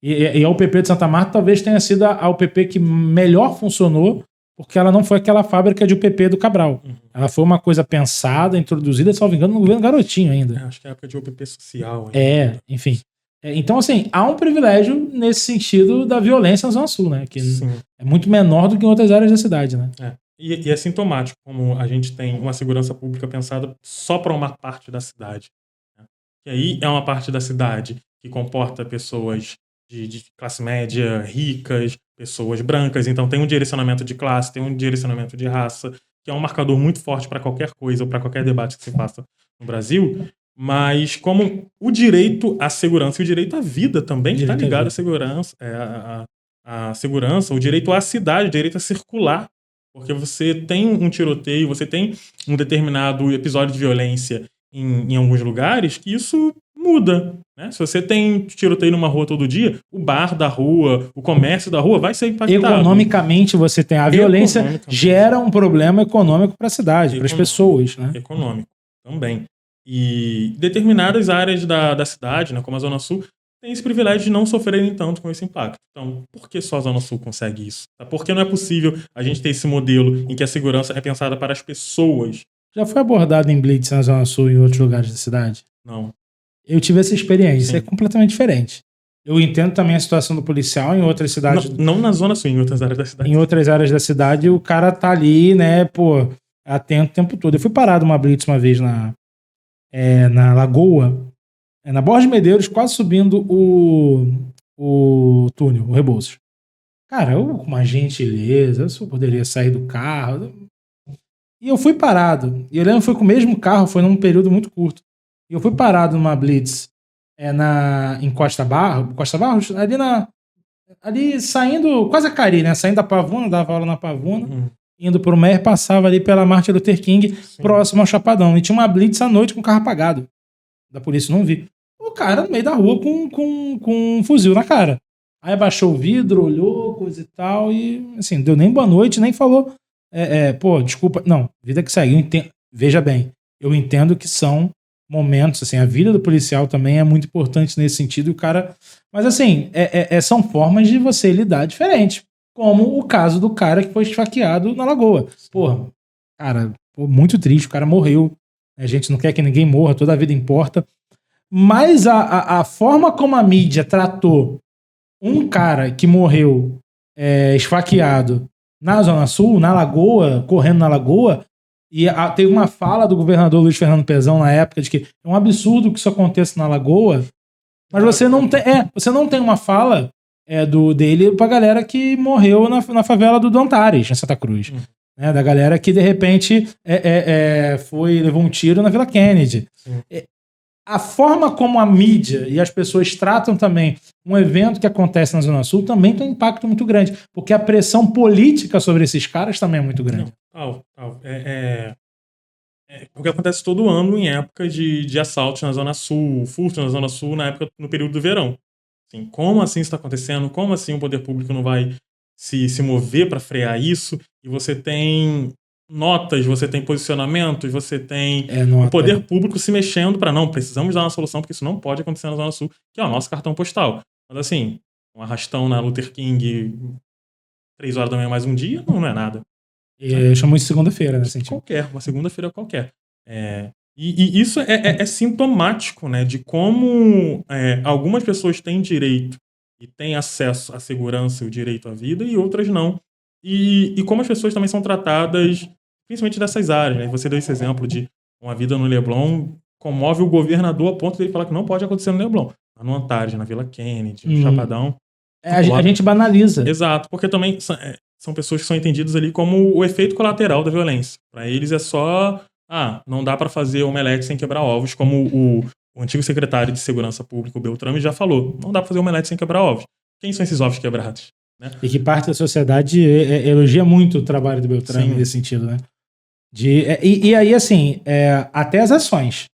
E a UPP de Santa Marta talvez tenha sido a UPP que melhor funcionou, porque ela não foi aquela fábrica de UPP do Cabral. Ela foi uma coisa pensada, introduzida, salvo engano, no governo Garotinho ainda. Acho que é a época de UPP social. Enfim. Então, assim, há um privilégio nesse sentido da violência na Zona Sul, né? Que é muito menor do que em outras áreas da cidade, né? E é sintomático como a gente tem uma segurança pública pensada só para uma parte da cidade. Né? E aí é uma parte da cidade que comporta pessoas de classe média, ricas, pessoas brancas. Então tem um direcionamento de classe, tem um direcionamento de raça, que é um marcador muito forte para qualquer coisa ou para qualquer debate que se faça no Brasil. Mas como o direito à segurança e o direito à vida também está ligado à segurança, à segurança, o direito à cidade, o direito a circular. Porque você tem um tiroteio, você tem um determinado episódio de violência em alguns lugares, que isso muda. Né? Se você tem tiroteio numa rua todo dia, o bar da rua, o comércio da rua vai ser impactado. Economicamente, você tem a violência, gera um problema econômico para a cidade, para as pessoas. Né? Econômico também. E determinadas áreas da cidade, né, como a Zona Sul, tem esse privilégio de não sofrerem tanto com esse impacto. Então, por que só a Zona Sul consegue isso? Por que não é possível a gente ter esse modelo em que a segurança é pensada para as pessoas? Já foi abordado em blitz na Zona Sul e em outros lugares da cidade? Não. Eu tive essa experiência, é completamente diferente. Eu entendo também a situação do policial em outras cidades. Não na Zona Sul, em outras áreas da cidade. Em outras áreas da cidade, o cara tá ali, né, atento o tempo todo. Eu fui parado uma blitz uma vez na Lagoa, na Borges de Medeiros, quase subindo o túnel, o Rebouças. Cara, eu com uma gentileza, eu só poderia sair do carro. E eu fui parado. E eu lembro que foi com o mesmo carro, foi num período muito curto. E eu fui parado numa blitz em Costa Barros, ali saindo, quase a Cari, né? Saindo da Pavuna, dava aula na Pavuna, indo pro Mer, passava ali pela Martin Luther King, próximo ao Chapadão. E tinha uma blitz à noite com o carro apagado. Da polícia, não vi. O cara no meio da rua com um fuzil na cara. Aí abaixou o vidro, olhou, coisa e tal, e assim, deu nem boa noite, nem falou, desculpa. Não, vida que segue. Veja bem, eu entendo que são momentos, assim, a vida do policial também é muito importante nesse sentido, mas assim, são formas de você lidar diferente, como o caso do cara que foi esfaqueado na Lagoa. Muito triste, o cara morreu, a gente não quer que ninguém morra, toda a vida importa, mas a forma como a mídia tratou um cara que morreu esfaqueado na Zona Sul, na Lagoa, correndo na Lagoa. E teve uma fala do governador Luiz Fernando Pezão na época de que é um absurdo que isso aconteça na Lagoa, mas você não tem uma fala dele pra galera que morreu na favela do Antares, em Santa Cruz. Né, da galera que de repente levou um tiro na Vila Kennedy. A forma como a mídia e as pessoas tratam também um evento que acontece na Zona Sul também tem um impacto muito grande, porque a pressão política sobre esses caras também é muito grande. O que acontece todo ano em época de assaltos na Zona Sul, furto na Zona Sul, no período do verão. Assim, como assim isso está acontecendo? Como assim o poder público não vai se mover para frear isso? E você tem notas, você tem posicionamentos, você tem o poder público se mexendo para não, precisamos dar uma solução, porque isso não pode acontecer na Zona Sul, que é o nosso cartão postal. Mas assim, um arrastão na Luther King 3 horas da manhã mais um dia, não é nada. Eu chamo isso de segunda-feira, né? Uma segunda-feira qualquer. E isso é sintomático, né, de como algumas pessoas têm direito e têm acesso à segurança e o direito à vida e outras não. E como as pessoas também são tratadas, principalmente dessas áreas. Né? Você deu esse exemplo de uma vida no Leblon, comove o governador a ponto de ele falar que não pode acontecer no Leblon. No Antares, na Vila Kennedy, no Chapadão. A gente banaliza. Exato, porque também são pessoas que são entendidas ali como o efeito colateral da violência. Para eles é só, não dá para fazer omelete sem quebrar ovos, como o antigo secretário de Segurança Pública, o Beltrame, já falou. Não dá para fazer omelete sem quebrar ovos. Quem são esses ovos quebrados? Né? E que parte da sociedade elogia muito o trabalho do Beltrame nesse sentido, né? E aí, assim, até as ações.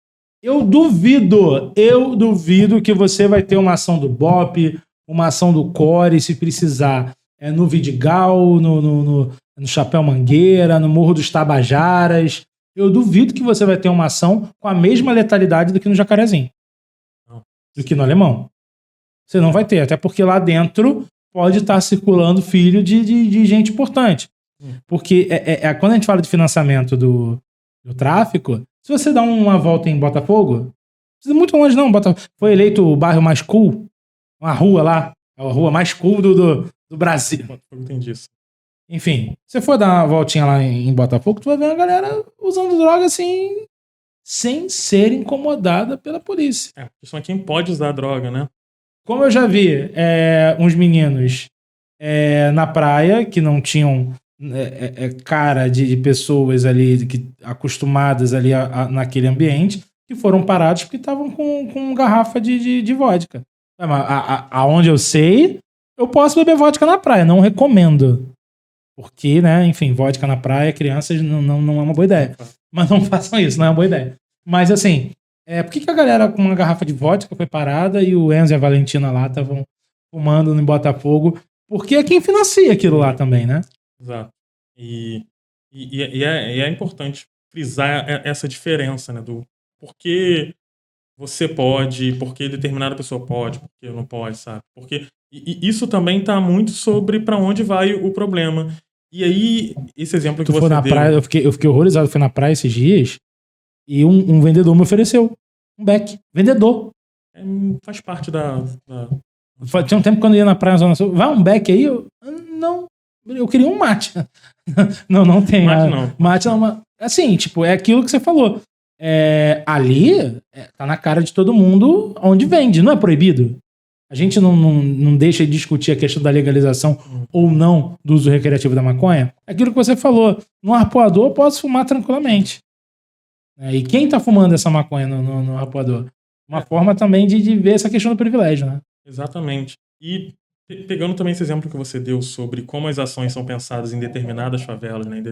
Eu duvido que você vai ter uma ação do BOPE, uma ação do CORE, se precisar, no Vidigal, no Chapéu Mangueira, no Morro dos Tabajaras. Eu duvido que você vai ter uma ação com a mesma letalidade do que no Jacarezinho. Do que no Alemão. Você não vai ter, até porque lá dentro pode estar circulando filho de gente importante. Porque quando a gente fala de financiamento do tráfico, se você dá uma volta em Botafogo, não precisa muito longe não, foi eleito o bairro mais cool, uma rua lá, a rua mais cool do Brasil. Entendi isso. Enfim, se você for dar uma voltinha lá em Botafogo, tu vai ver uma galera usando droga assim, sem ser incomodada pela polícia. Isso é quem pode usar droga, né? Como eu já vi uns meninos na praia que não tinham cara de pessoas ali acostumadas ali naquele ambiente, que foram parados porque estavam com garrafa de vodka. Aonde eu sei, eu posso beber vodka na praia, não recomendo. Porque, né, enfim, vodka na praia, crianças, não é uma boa ideia. Mas não façam isso, não é uma boa ideia. Mas assim, por que a galera com uma garrafa de vodka foi parada e o Enzo e a Valentina lá estavam fumando no Botafogo? Porque é quem financia aquilo lá também, né? Exato. E é importante frisar essa diferença, né, do porquê você pode, porquê determinada pessoa pode, porquê não pode, sabe? Porque isso também está muito sobre para onde vai o problema. E aí, esse exemplo que você deu... Praia, eu fiquei horrorizado. Eu fui na praia esses dias e um vendedor me ofereceu um beck. Vendedor. Faz parte da... Tinha um tempo quando eu ia na praia na Zona Sul. Vai um beck aí? Não. Eu queria um mate. não tem. Mate não. Mate não. Assim, tipo, é aquilo que você falou. Ali, tá na cara de todo mundo onde vende. Não é proibido. A gente não deixa de discutir a questão da legalização ou não do uso recreativo da maconha. É aquilo que você falou. No arpoador, eu posso fumar tranquilamente. E quem tá fumando essa maconha no arpoador? Uma forma também de ver essa questão do privilégio, né? Exatamente. E pegando também esse exemplo que você deu sobre como as ações são pensadas em determinadas favelas, né?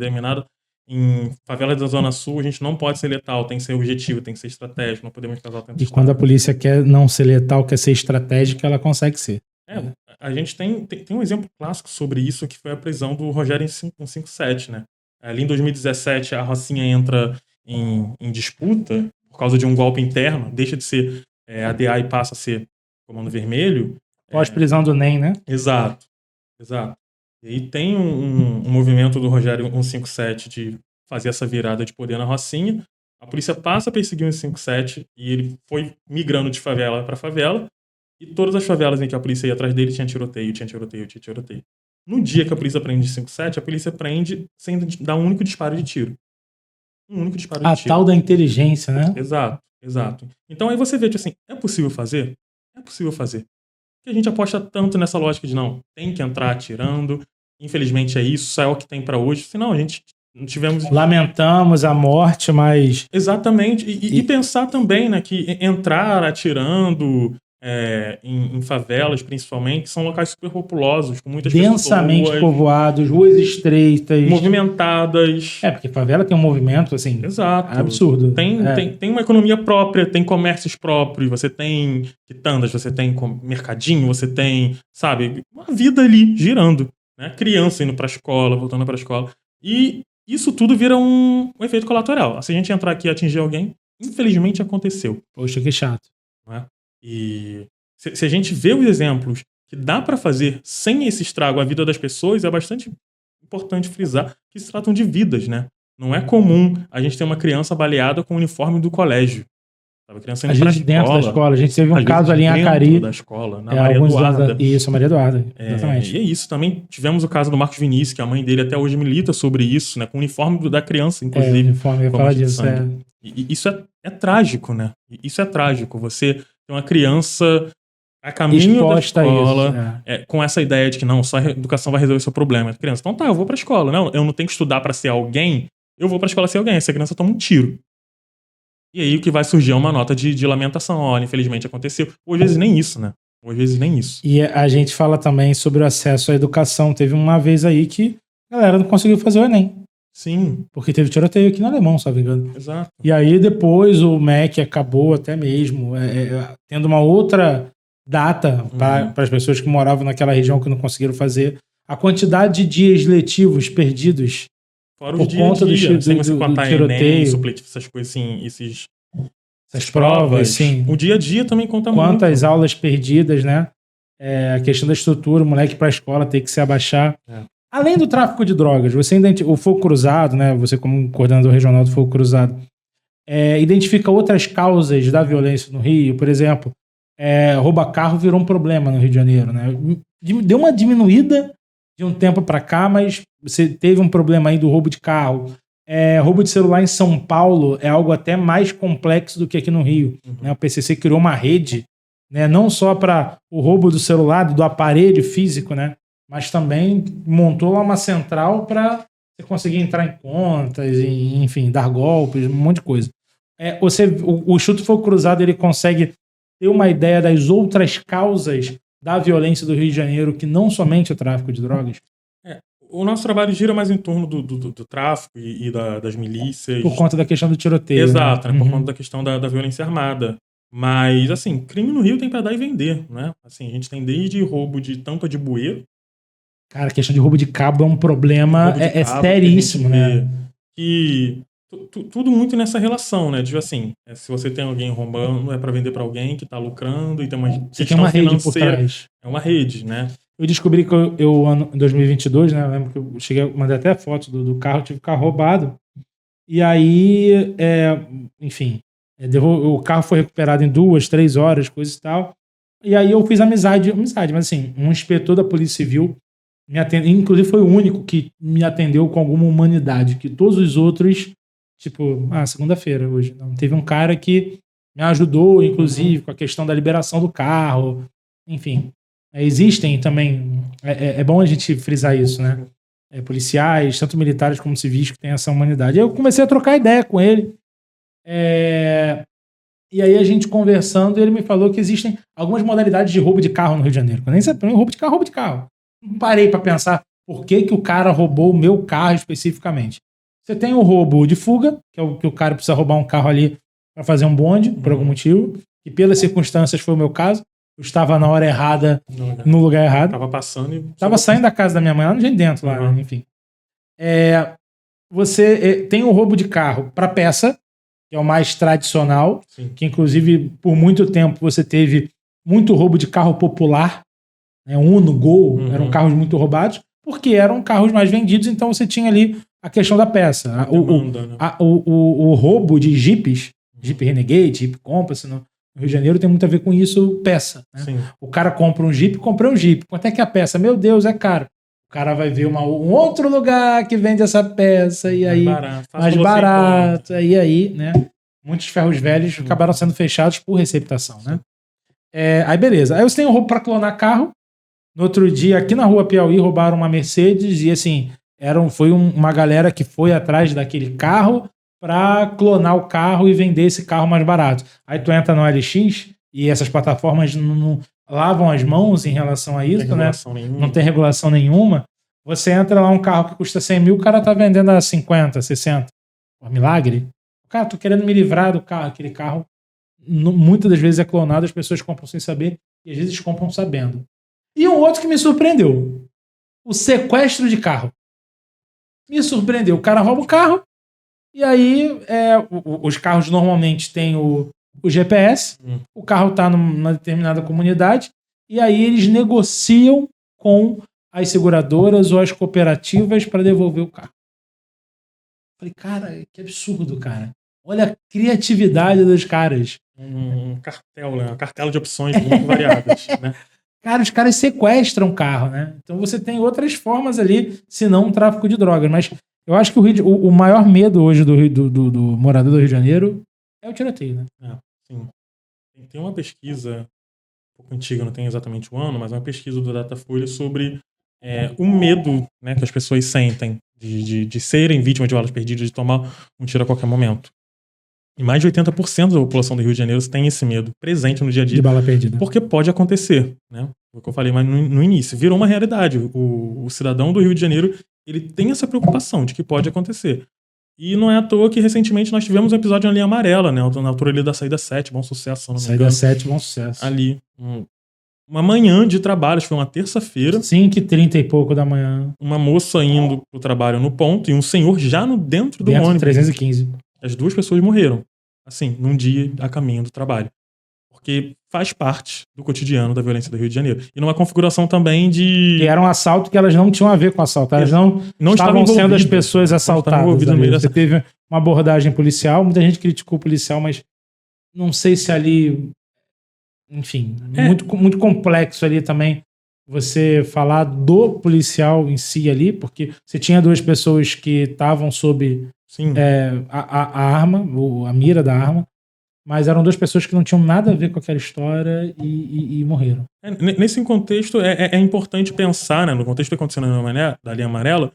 Em favelas da Zona Sul, a gente não pode ser letal, tem que ser objetivo, tem que ser estratégico, não podemos causar tanto. E quando a polícia quer não ser letal, quer ser estratégica, ela consegue ser. A gente tem um exemplo clássico sobre isso, que foi a prisão do Rogério 157, né? Ali em 2017, a Rocinha entra em disputa por causa de um golpe interno, deixa de ser ADA e passa a ser Comando Vermelho. Pós-prisão do NEM, né? Exato. E aí tem um movimento do Rogério 157 de fazer essa virada de poder na Rocinha. A polícia passa a perseguir o 157 e ele foi migrando de favela para favela. E todas as favelas em que a polícia ia atrás dele tinha tiroteio. No dia que a polícia prende o 157, a polícia prende sem dar um único disparo de tiro. A tal da inteligência, né? Exato. Então aí você vê, tipo assim, é possível fazer? É possível fazer. Porque a gente aposta tanto nessa lógica de não, tem que entrar atirando, infelizmente é isso, só é o que tem pra hoje. Senão a gente não tivemos... Lamentamos a morte, mas... Exatamente. E pensar também, né, que entrar atirando em favelas, principalmente, são locais super populosos, com muitas densamente pessoas... povoados, ruas estreitas... movimentadas. Porque favela tem um movimento, assim... Exato. Absurdo. Tem uma economia própria, tem comércios próprios, você tem quitandas, você tem mercadinho, você tem, sabe, uma vida ali girando, né? Criança indo pra escola, voltando pra escola. E isso tudo vira um efeito colateral. Se a gente entrar aqui e atingir alguém, infelizmente aconteceu. Poxa, que chato. Não é? E se a gente vê os exemplos que dá pra fazer sem esse estrago à vida das pessoas, é bastante importante frisar que se tratam de vidas, né? Não é comum a gente ter uma criança baleada com o uniforme do colégio. A criança indo pra escola. Dentro da escola. A gente teve um caso ali em Acari. Da escola, na Maria Eduarda. Isso, Maria Eduarda. Exatamente. E é isso. Também tivemos o caso do Marcos Vinícius, que a mãe dele até hoje milita sobre isso, né? Com o uniforme da criança, inclusive. O uniforme, eu ia falar disso. E isso é trágico, né? Isso é trágico. Você tem uma criança A caminho exposta da escola, a isso. Com essa ideia de que não, só a educação vai resolver o seu problema. Criança, então tá, eu vou pra escola. Não, eu não tenho que estudar pra ser alguém, eu vou pra escola ser alguém. Essa criança toma um tiro. E aí o que vai surgir é uma nota de lamentação. Olha, infelizmente aconteceu. Ou às vezes nem isso, né? Ou às vezes nem isso. E a gente fala também sobre o acesso à educação. Teve uma vez aí que a galera não conseguiu fazer o Enem. Sim. Porque teve tiroteio aqui no Alemão, se não me engano. Exato. E aí depois o MEC acabou até mesmo tendo uma outra data para as pessoas que moravam naquela região que não conseguiram fazer. A quantidade de dias letivos perdidos fora por conta do tiroteio. Enem, supletivo, essas coisas assim, essas provas, sim. O dia a dia também conta muito. Quantas aulas perdidas, né? A questão da estrutura, o moleque para a escola ter que se abaixar. Além do tráfico de drogas, o Fogo Cruzado, né? Você como coordenador regional do Fogo Cruzado, identifica outras causas da violência no Rio. Por exemplo, rouba-carro virou um problema no Rio de Janeiro, né? Deu uma diminuída de um tempo para cá, mas você teve um problema aí do roubo de carro. Roubo de celular em São Paulo é algo até mais complexo do que aqui no Rio. Né? O PCC criou uma rede, né? Não só para o roubo do celular, do aparelho físico, né? Mas também montou lá uma central para você conseguir entrar em contas, e, enfim, dar golpes, um monte de coisa. O Instituto Fogo Cruzado ele consegue ter uma ideia das outras causas da violência do Rio de Janeiro, que não somente o tráfico de drogas? O nosso trabalho gira mais em torno do tráfico e das milícias. Por conta da questão do tiroteio. Exato, né? Por conta da questão da violência armada. Mas, assim, crime no Rio tem pra dar e vender, né? Assim, a gente tem desde roubo de tampa de bueiro. Cara, a questão de roubo de cabo é um problema seríssimo, né? Que tudo muito nessa relação, né? Tipo assim, se você tem alguém roubando, é pra vender pra alguém que tá lucrando e tem uma você tem uma rede por trás. É uma rede, né? Eu descobri que em 2022, né? Eu lembro que eu cheguei a mandar até foto do carro, tive o carro roubado. E aí, enfim, o carro foi recuperado em 2, 3 horas, coisa e tal. E aí eu fiz amizade, mas assim, um inspetor da Polícia Civil me atendeu, inclusive foi o único que me atendeu com alguma humanidade, que todos os outros, tipo, segunda-feira hoje. Não, teve um cara que me ajudou, inclusive, com a questão da liberação do carro, enfim. Existem também, é bom a gente frisar isso, né? Policiais, tanto militares como civis, que têm essa humanidade. Eu comecei a trocar ideia com ele. E aí a gente conversando, ele me falou que existem algumas modalidades de roubo de carro no Rio de Janeiro. Eu nem sabia, roubo de carro. Não parei para pensar por que o cara roubou o meu carro especificamente. Você tem o roubo de fuga, que é o que o cara precisa roubar um carro ali para fazer um bonde, por algum motivo. E pelas circunstâncias foi o meu caso. Eu estava na hora errada, no lugar errado. Tava passando e... Tava saindo da casa da minha mãe, lá no jeito dentro, lá, enfim. Você tem o roubo de carro para peça, que é o mais tradicional, sim, que inclusive por muito tempo você teve muito roubo de carro popular, né? Uno, Gol, eram carros muito roubados, porque eram carros mais vendidos, então você tinha ali a questão da peça. O roubo de Jeeps, Jeep Renegade, Jeep Compass, no Rio de Janeiro tem muito a ver com isso, peça. Né? O cara compra um Jeep, comprei um Jeep. Quanto é que é a peça? Meu Deus, é caro. O cara vai ver um outro lugar que vende essa peça e aí mais barato. E aí, né? Muitos ferros velhos acabaram sendo fechados por receptação, né? Aí beleza. Aí você tem o roubo para clonar carro. No outro dia, aqui na rua Piauí, roubaram uma Mercedes e assim, foi uma galera que foi atrás daquele carro para clonar o carro e vender esse carro mais barato. Aí tu entra no LX e essas plataformas não lavam as mãos em relação a isso, né? Não tem regulação nenhuma. Você entra lá, um carro que custa 100 mil, o cara tá vendendo a 50, 60. Por milagre. Cara, tô querendo me livrar do carro. Aquele carro, muitas das vezes é clonado, as pessoas compram sem saber e às vezes compram sabendo. E um outro que me surpreendeu. O sequestro de carro. Me surpreendeu. O cara rouba o carro e aí os carros normalmente têm o GPS, o carro está numa determinada comunidade e aí eles negociam com as seguradoras ou as cooperativas para devolver o carro. Falei, cara, que absurdo, cara. Olha a criatividade dos caras. Um cartel, né? Uma cartela de opções muito variadas, né? Cara, os caras sequestram o carro, né? Então você tem outras formas ali, se não um tráfico de drogas. Mas eu acho que o maior medo hoje do morador do Rio de Janeiro é o tiroteio, né? Sim. Tem uma pesquisa pouco antiga, não tem exatamente o ano, mas é uma pesquisa do Datafolha sobre o medo, né, que as pessoas sentem de serem vítimas de balas perdidas, de tomar um tiro a qualquer momento. E mais de 80% da população do Rio de Janeiro tem esse medo presente no dia a dia. De bala perdida. Porque pode acontecer, né? O que eu falei mas no início. Virou uma realidade. O cidadão do Rio de Janeiro, ele tem essa preocupação de que pode acontecer. E não é à toa que recentemente nós tivemos um episódio na linha amarela, né? Na altura ali da saída 7, Bom Sucesso, se não me engano. Saída 7, Bom Sucesso. Ali. Uma manhã de trabalho, foi uma terça-feira. 5h30 e pouco da manhã. Uma moça indo pro trabalho no ponto e um senhor já dentro do ônibus. 315. As duas pessoas morreram, assim, num dia a caminho do trabalho. Porque faz parte do cotidiano da violência do Rio de Janeiro. E numa configuração também de... E era um assalto que elas não tinham a ver com assalto. Elas não estavam sendo as pessoas assaltadas. Você teve uma abordagem policial, muita gente criticou o policial, mas não sei se ali... Enfim, muito complexo ali também você falar do policial em si ali, porque você tinha duas pessoas que estavam sob a arma, a mira da arma, mas eram duas pessoas que não tinham nada a ver com aquela história e morreram. Nesse contexto, é importante pensar, né, no contexto que está acontecendo da linha amarela,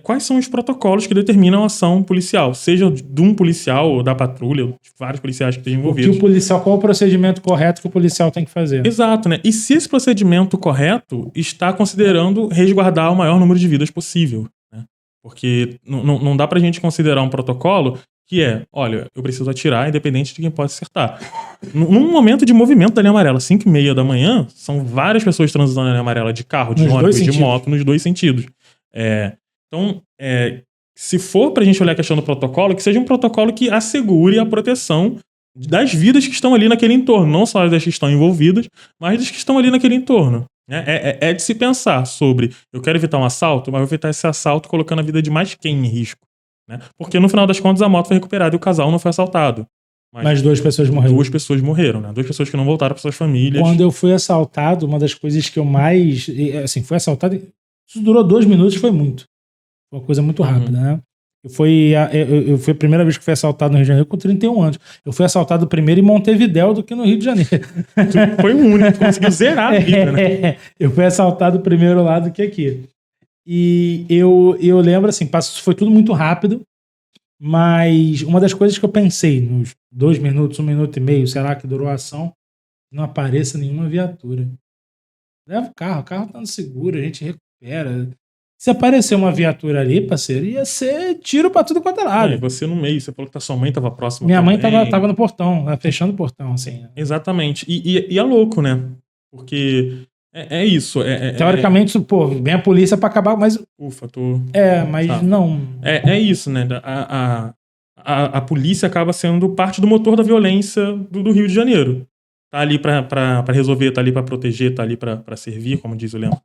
quais são os protocolos que determinam a ação policial, seja de um policial ou da patrulha, ou de vários policiais que estejam envolvidos. Qual o procedimento correto que o policial tem que fazer? Exato, né? E se esse procedimento correto está considerando resguardar o maior número de vidas possível, né? Porque não dá pra gente considerar um protocolo que olha, eu preciso atirar independente de quem pode acertar. Num momento de movimento da linha amarela, 5h30 da manhã, são várias pessoas transitando na linha amarela de carro, de ônibus, de moto, nos dois sentidos. Então, se for pra gente olhar a questão do protocolo, que seja um protocolo que assegure a proteção das vidas que estão ali naquele entorno, não só das que estão envolvidas, mas das que estão ali naquele entorno. É de se pensar sobre, eu quero evitar um assalto, mas eu vou evitar esse assalto colocando a vida de mais quem em risco, né? Porque no final das contas a moto foi recuperada e o casal não foi assaltado. Mas 2 pessoas morreram. 2 pessoas morreram, né? 2 pessoas que não voltaram para suas famílias. Quando eu fui assaltado, uma das coisas que eu mais... Assim, fui assaltado... Isso durou 2 minutos, foi muito. Foi uma coisa muito rápida, né? Eu fui a primeira vez que fui assaltado no Rio de Janeiro com 31 anos. Eu fui assaltado primeiro em Montevidéu do que no Rio de Janeiro. Foi o único, conseguiu zerar a vida, né? Eu fui assaltado primeiro lá do que aqui. E eu lembro, assim, foi tudo muito rápido, mas uma das coisas que eu pensei nos 2 minutos, 1 minuto e meio, será que durou a ação, não apareça nenhuma viatura. Leva o carro tá no seguro, a gente recupera. Se aparecer uma viatura ali, parceiro, ia ser tiro pra tudo quanto é lado. Você no meio, você falou que sua mãe tava próxima. Minha mãe tava no portão, fechando o portão, assim. Exatamente. E é louco, né? Porque é isso. Teoricamente, vem a polícia pra acabar, mas... Ufa, mas não... É isso, né? A polícia acaba sendo parte do motor da violência do Rio de Janeiro. Tá ali pra resolver, tá ali pra proteger, tá ali pra servir, como diz o Leandro.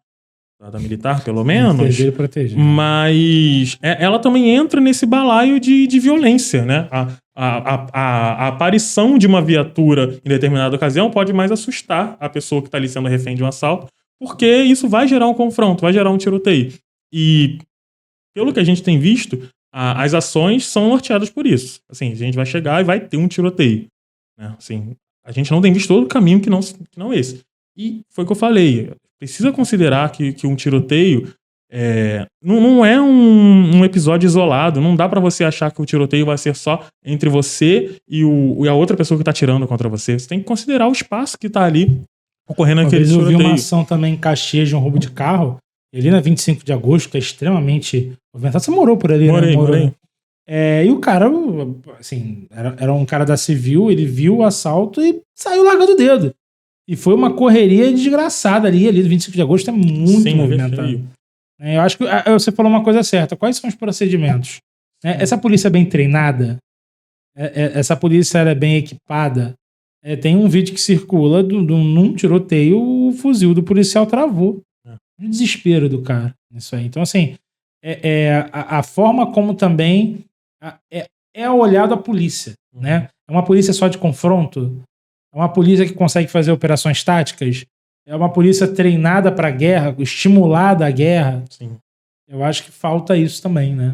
Da militar, pelo menos. Proteger. Mas ela também entra nesse balaio de violência, né? A aparição de uma viatura em determinada ocasião pode mais assustar a pessoa que está ali sendo refém de um assalto, porque isso vai gerar um confronto, vai gerar um tiroteio. E, pelo que a gente tem visto, as ações são norteadas por isso. Assim, a gente vai chegar e vai ter um tiroteio, né? Assim, a gente não tem visto todo o caminho que não esse. E foi o que eu falei. Precisa considerar que um tiroteio não é um episódio isolado. Não dá pra você achar que o tiroteio vai ser só entre você e a outra pessoa que tá atirando contra você. Você tem que considerar o espaço que tá ali ocorrendo naquele tiroteio. Eu vi uma ação também em Caxias de um roubo de carro, ali na 25 de agosto, que é extremamente movimentado. Você morou por ali, né? Morei. E o cara, assim, era um cara da Civil, ele viu o assalto e saiu largando o dedo. E foi uma correria desgraçada ali do 25 de agosto, é muito movimentado. Eu acho que você falou uma coisa certa. Quais são os procedimentos? Essa polícia é bem treinada? Essa polícia é bem equipada? Tem um vídeo que circula num tiroteio, o fuzil do policial travou. O desespero do cara. Isso aí. Então, assim, a forma como também é o olhar da polícia. Né? É uma polícia só de confronto? É uma polícia que consegue fazer operações táticas? É uma polícia treinada para a guerra, estimulada à guerra? Sim. Eu acho que falta isso também, né?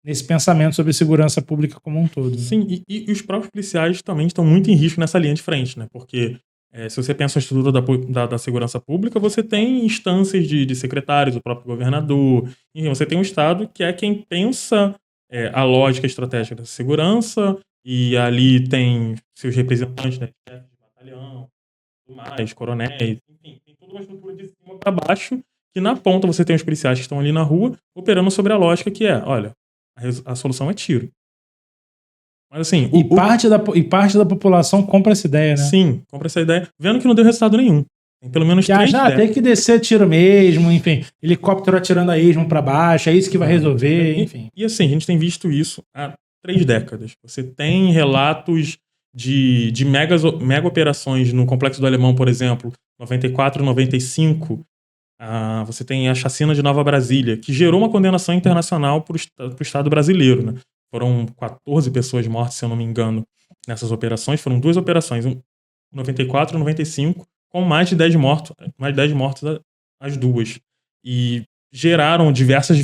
Nesse pensamento sobre segurança pública como um todo. Né? Sim, e os próprios policiais também estão muito em risco nessa linha de frente, né? Porque Se você pensa na estrutura da segurança pública, você tem instâncias de secretários, o próprio governador, enfim, você tem um Estado que é quem pensa a lógica estratégica da segurança, e ali tem seus representantes, né, chefes de batalhão, tudo mais, coronéis, enfim, tem toda uma estrutura de cima para baixo, que na ponta você tem os policiais que estão ali na rua, operando sobre a lógica que olha, a solução é tiro. Mas assim... parte da população compra essa ideia, né? Sim, compra essa ideia, vendo que não deu resultado nenhum. Tem pelo menos que 3 tem que descer tiro mesmo, enfim, helicóptero atirando a esmo para baixo, é isso que vai resolver, enfim. E assim, a gente tem visto isso há 3 décadas. Você tem relatos de mega operações no Complexo do Alemão, por exemplo, 94, 95. Você tem a chacina de Nova Brasília, que gerou uma condenação internacional para o Estado brasileiro, né? Foram 14 pessoas mortas, se eu não me engano, nessas operações. Foram 2 operações, 94 e 95, com mais de 10 mortos as duas. E geraram diversas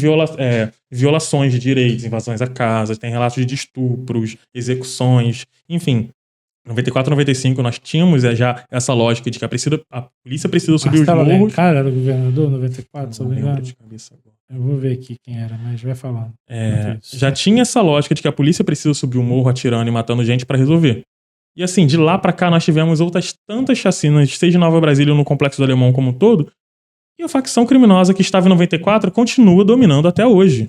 violações de direitos, invasões a casas, tem relatos de estupros, execuções, enfim. 94 e 95 nós tínhamos já essa lógica de que a polícia precisa subir os morros. Cara, era o governador, 94, se eu não me engano. Eu vou ver aqui quem era, mas vai falando. Já tinha essa lógica de que a polícia precisa subir o morro atirando e matando gente para resolver. E assim, de lá para cá nós tivemos outras tantas chacinas, seja em Nova Brasília ou no Complexo do Alemão como um todo, e a facção criminosa que estava em 94 continua dominando até hoje.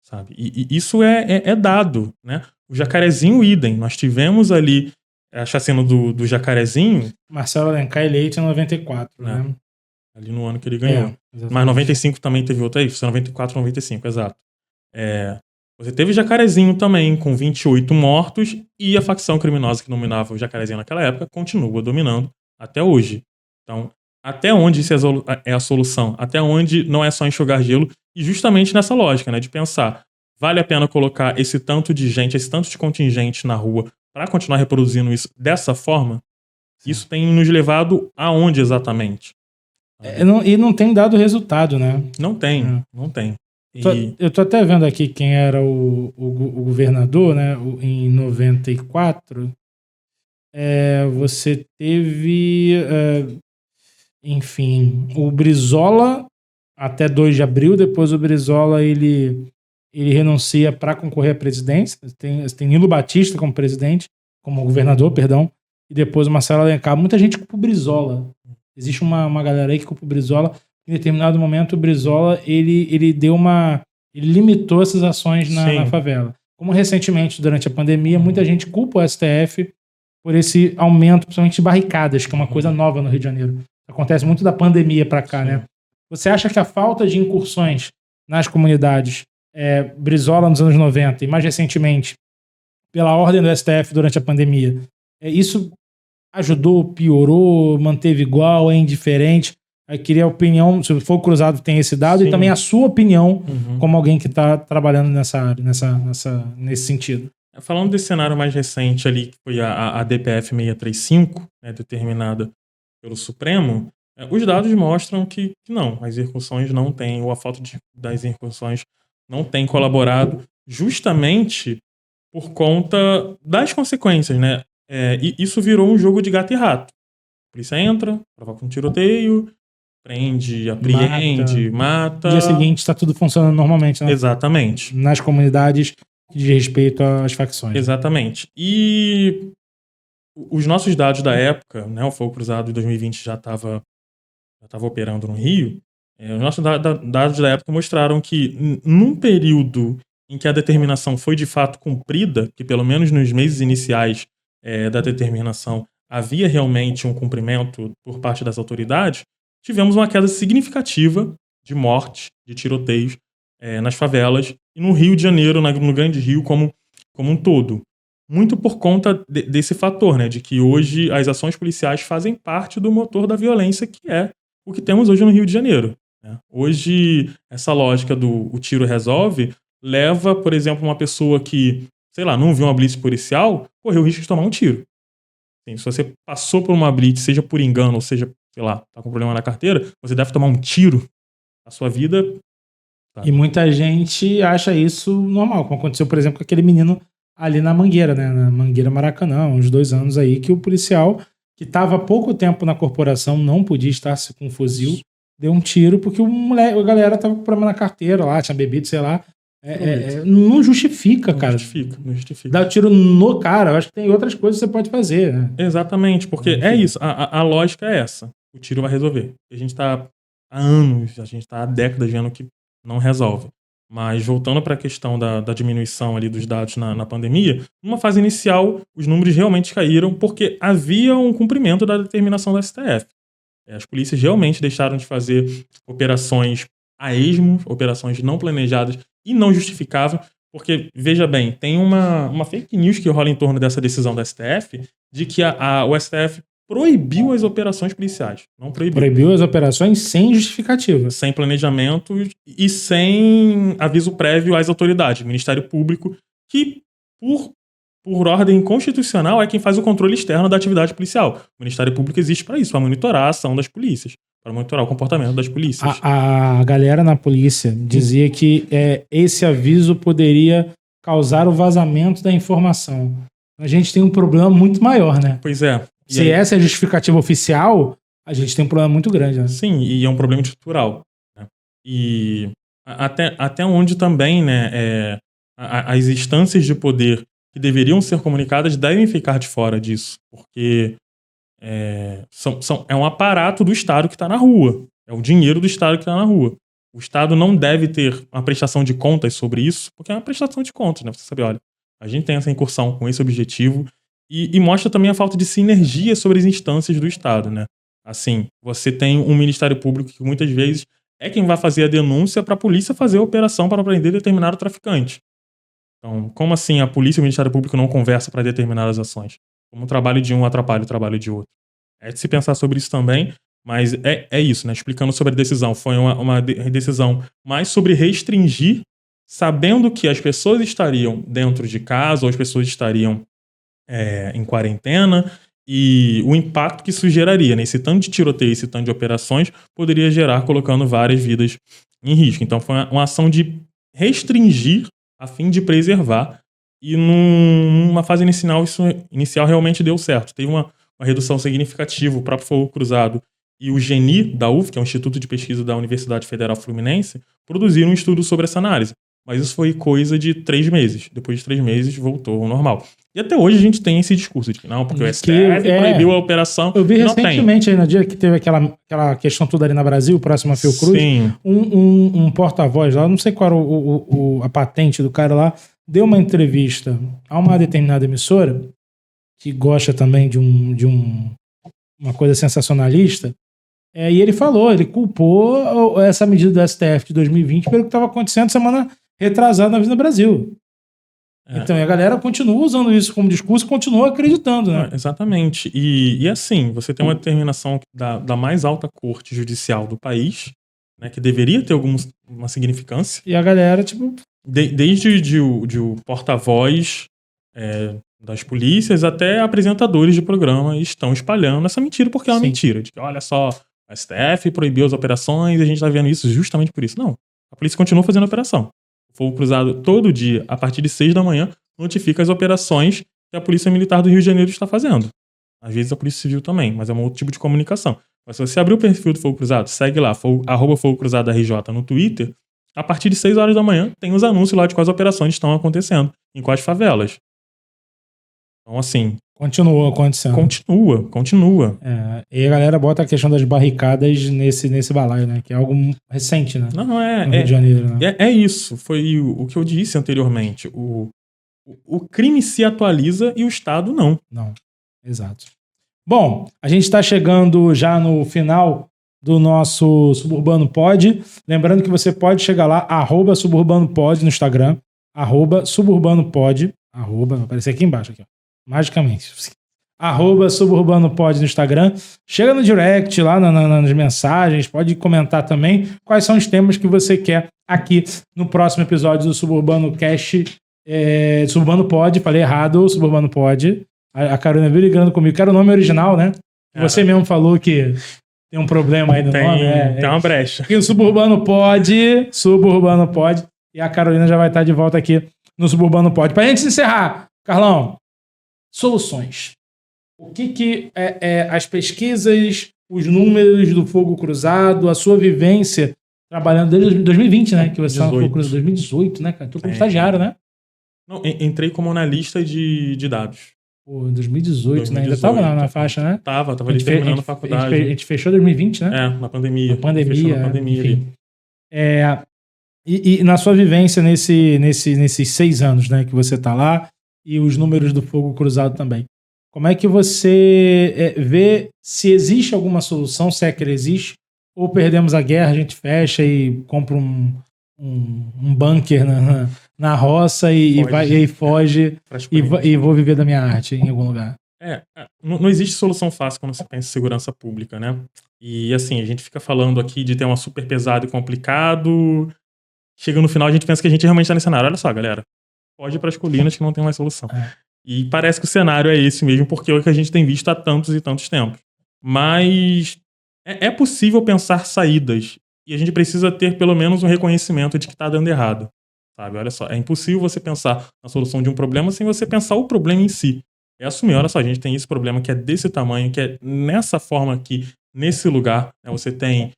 Sabe? E isso é dado, né? O Jacarezinho, idem. Nós tivemos ali a chacina do Jacarezinho. Marcelo Alencar eleito em 94, né? Ali no ano que ele ganhou. Mas 95 também teve outra aí. Foi 94, 95, exato. Você teve Jacarezinho também, com 28 mortos, e a facção criminosa que dominava o Jacarezinho naquela época continua dominando até hoje. Então, até onde isso é a solução? Até onde não é só enxugar gelo? E justamente nessa lógica, né, de pensar, vale a pena colocar esse tanto de gente, esse tanto de contingente na rua para continuar reproduzindo isso dessa forma? Sim. Isso tem nos levado aonde exatamente? E não tem dado resultado, né? Não tem. Eu tô até vendo aqui quem era o governador, né? Em 94. Você teve, enfim, o Brizola até 2 de abril. Depois o Brizola ele renuncia para concorrer à presidência. Tem Nilo Batista como presidente, como governador, perdão. E depois o Marcelo Alencar. Muita gente culpa o Brizola. Existe uma galera aí que culpa o Brizola. Em determinado momento, o Brizola ele limitou essas ações na favela. Como recentemente, durante a pandemia, muita gente culpa o STF por esse aumento, principalmente de barricadas, que é uma coisa nova no Rio de Janeiro. Acontece muito da pandemia para cá, né? Você acha que a falta de incursões nas comunidades, Brizola nos anos 90 e mais recentemente, pela ordem do STF durante a pandemia, isso ajudou, piorou, manteve igual, é indiferente? Eu queria a opinião, se for cruzado tem esse dado, e também a sua opinião como alguém que está trabalhando nessa área, nesse sentido. Falando desse cenário mais recente ali, que foi a DPF 635, né, determinada pelo Supremo, os dados mostram que não, as incursões não têm, ou a falta das incursões não tem colaborado justamente por conta das consequências, né? E isso virou um jogo de gato e rato. A polícia entra, provoca um tiroteio, prende, apreende, mata. No dia seguinte está tudo funcionando normalmente, né? Exatamente. Nas comunidades que diz respeito às facções. Exatamente. E os nossos dados da época, né, o Fogo Cruzado de 2020 já estava operando no Rio, os nossos dados da época mostraram que num período em que a determinação foi de fato cumprida, que pelo menos nos meses iniciais da determinação havia realmente um cumprimento por parte das autoridades, tivemos uma queda significativa de mortes, de tiroteios nas favelas e no Rio de Janeiro, no Grande Rio como um todo. Muito por conta desse fator, né, de que hoje as ações policiais fazem parte do motor da violência, que é o que temos hoje no Rio de Janeiro. Né? Hoje, essa lógica do o tiro resolve leva, por exemplo, uma pessoa que, sei lá, não viu uma blitz policial, correu o risco de tomar um tiro. Assim, se você passou por uma blitz, seja por engano, ou seja, sei lá, tá com problema na carteira, você deve tomar um tiro. A sua vida... Tá. E muita gente acha isso normal, como aconteceu, por exemplo, com aquele menino ali na Mangueira, né? Na Mangueira Maracanã, uns 2 anos aí, que o policial que estava há pouco tempo na corporação, não podia estar com um fuzil, deu um tiro porque a galera tava com problema na carteira lá, tinha bebido, sei lá. Não justifica, cara. Não justifica. Dar o tiro no cara, eu acho que tem outras coisas que você pode fazer, né? Exatamente, porque é isso, a lógica é essa. O tiro vai resolver. A gente tá há anos, a gente tá há décadas vendo que não resolve. Mas voltando para a questão da diminuição ali dos dados na pandemia, numa fase inicial, os números realmente caíram porque havia um cumprimento da determinação da STF. As polícias realmente deixaram de fazer operações a esmo, operações não planejadas e não justificáveis, porque, veja bem, tem uma fake news que rola em torno dessa decisão da STF, de que o STF proibiu as operações policiais. Não proibiu. Proibiu as operações sem justificativa. Sem planejamento e sem aviso prévio às autoridades. Ministério Público, que, por ordem constitucional, é quem faz o controle externo da atividade policial. O Ministério Público existe para isso, para monitorar a ação das polícias, para monitorar o comportamento das polícias. A galera na polícia dizia que esse aviso poderia causar o vazamento da informação. A gente tem um problema muito maior, né? Pois é. Se essa é a justificativa oficial, a gente tem um problema muito grande, né? Sim, e é um problema estrutural. Né? E até onde também, né, as instâncias de poder que deveriam ser comunicadas devem ficar de fora disso, porque é um aparato do Estado que está na rua, é o dinheiro do Estado que está na rua. O Estado não deve ter uma prestação de contas sobre isso, porque é uma prestação de contas, né? Você sabe, olha, a gente tem essa incursão com esse objetivo e mostra também a falta de sinergia sobre as instâncias do Estado, né? Assim, você tem um Ministério Público que muitas vezes é quem vai fazer a denúncia para a polícia fazer a operação para prender determinado traficante. Então, como assim a polícia e o Ministério Público não conversam para determinadas ações? Como o trabalho de um atrapalha o trabalho de outro. É de se pensar sobre isso também, mas é isso, né? Explicando sobre a decisão. Foi uma decisão mais sobre restringir, sabendo que as pessoas estariam dentro de casa ou as pessoas estariam em quarentena e o impacto que isso geraria, né? Esse tanto de tiroteio, esse tanto de operações poderia gerar colocando várias vidas em risco. Então foi uma ação de restringir a fim de preservar e numa fase inicial realmente deu certo. Teve uma redução significativa. O próprio Fogo Cruzado e o GENI da UF, que é o Instituto de Pesquisa da Universidade Federal Fluminense, produziram um estudo sobre essa análise. Mas isso foi coisa de 3 meses. Depois de 3 meses, voltou ao normal. E até hoje a gente tem esse discurso de que não, porque o STF proibiu a operação. Eu vi recentemente, aí no dia que teve aquela questão toda ali na Brasil, próximo a Fiocruz, sim, um porta-voz lá, não sei qual era a patente do cara lá, deu uma entrevista a uma determinada emissora, que gosta também de uma coisa sensacionalista, e ele culpou essa medida do STF de 2020 pelo que estava acontecendo semana retrasada na vida no Brasil. Então, a galera continua usando isso como discurso e continua acreditando, né? Exatamente. E assim, você tem uma determinação da mais alta corte judicial do país, né, que deveria ter uma significância. E a galera, tipo... Desde o porta-voz das polícias até apresentadores de programa estão espalhando essa mentira, porque é uma mentira. De que, olha só, a STF proibiu as operações e a gente está vendo isso justamente por isso. Não. A polícia continua fazendo a operação. O Fogo Cruzado, todo dia, a partir de 6 da manhã, notifica as operações que a Polícia Militar do Rio de Janeiro está fazendo. Às vezes a Polícia Civil também, mas é um outro tipo de comunicação. Mas se você abrir o perfil do Fogo Cruzado, segue lá, @Fogo Cruzado RJ no Twitter, a partir de 6 horas da manhã tem os anúncios lá de quais operações estão acontecendo, em quais favelas. Então, assim... Continua acontecendo. Continua. E a galera bota a questão das barricadas nesse balaio, né? Que é algo recente, né? Não, no Rio de Janeiro, né? É isso. Foi o que eu disse anteriormente. O crime se atualiza e o Estado não. Não, exato. Bom, a gente está chegando já no final do nosso Suburbano Pod. Lembrando que você pode chegar lá, @SuburbanoPod no Instagram, @SuburbanoPod, vai aparecer aqui embaixo, aqui, ó, magicamente. @Suburbanopod no Instagram. Chega no direct, lá nas mensagens, pode comentar também quais são os temas que você quer aqui no próximo episódio do Suburbano Cast, Suburbano Pod, falei errado, Suburbano Pod. A Carolina veio ligando comigo, que era o nome original, né? Você mesmo falou que tem um problema aí no nome. Tem uma brecha. Aqui no Suburbano Pod, e a Carolina já vai estar de volta aqui no Suburbano Pod. Pra gente encerrar, Carlão, soluções. o que as pesquisas, os números do Fogo Cruzado, a sua vivência trabalhando desde 2020, né? Que você estava no Fogo Cruzado 2018, né, cara? Tu como estagiário, né? Não, entrei como analista de dados. Pô, em 2018, né? Ainda tava na faixa, né? Tava ali terminando a faculdade. A gente fechou 2020, né? Na pandemia. Na pandemia enfim. E na sua vivência nesses 6 anos, né, que você tá lá, e os números do Fogo Cruzado também, como é que você vê se existe alguma solução, se é que ele existe, ou perdemos a guerra, a gente fecha e compra um bunker na roça e foge e vou viver da minha arte em algum lugar? Não existe solução fácil quando você pensa em segurança pública, né? E assim, a gente fica falando aqui de tema super pesado e complicado. Chega no final, a gente pensa que a gente realmente tá nesse cenário. Olha só, galera, pode ir pras colinas que não tem mais solução. E parece que o cenário é esse mesmo, porque é o que a gente tem visto há tantos e tantos tempos. Mas é possível pensar saídas. E a gente precisa ter pelo menos um reconhecimento de que tá dando errado. Sabe? Olha só, é impossível você pensar na solução de um problema sem você pensar o problema em si. É assumir, olha só, a gente tem esse problema que é desse tamanho, que é nessa forma aqui, nesse lugar. Né? Você tem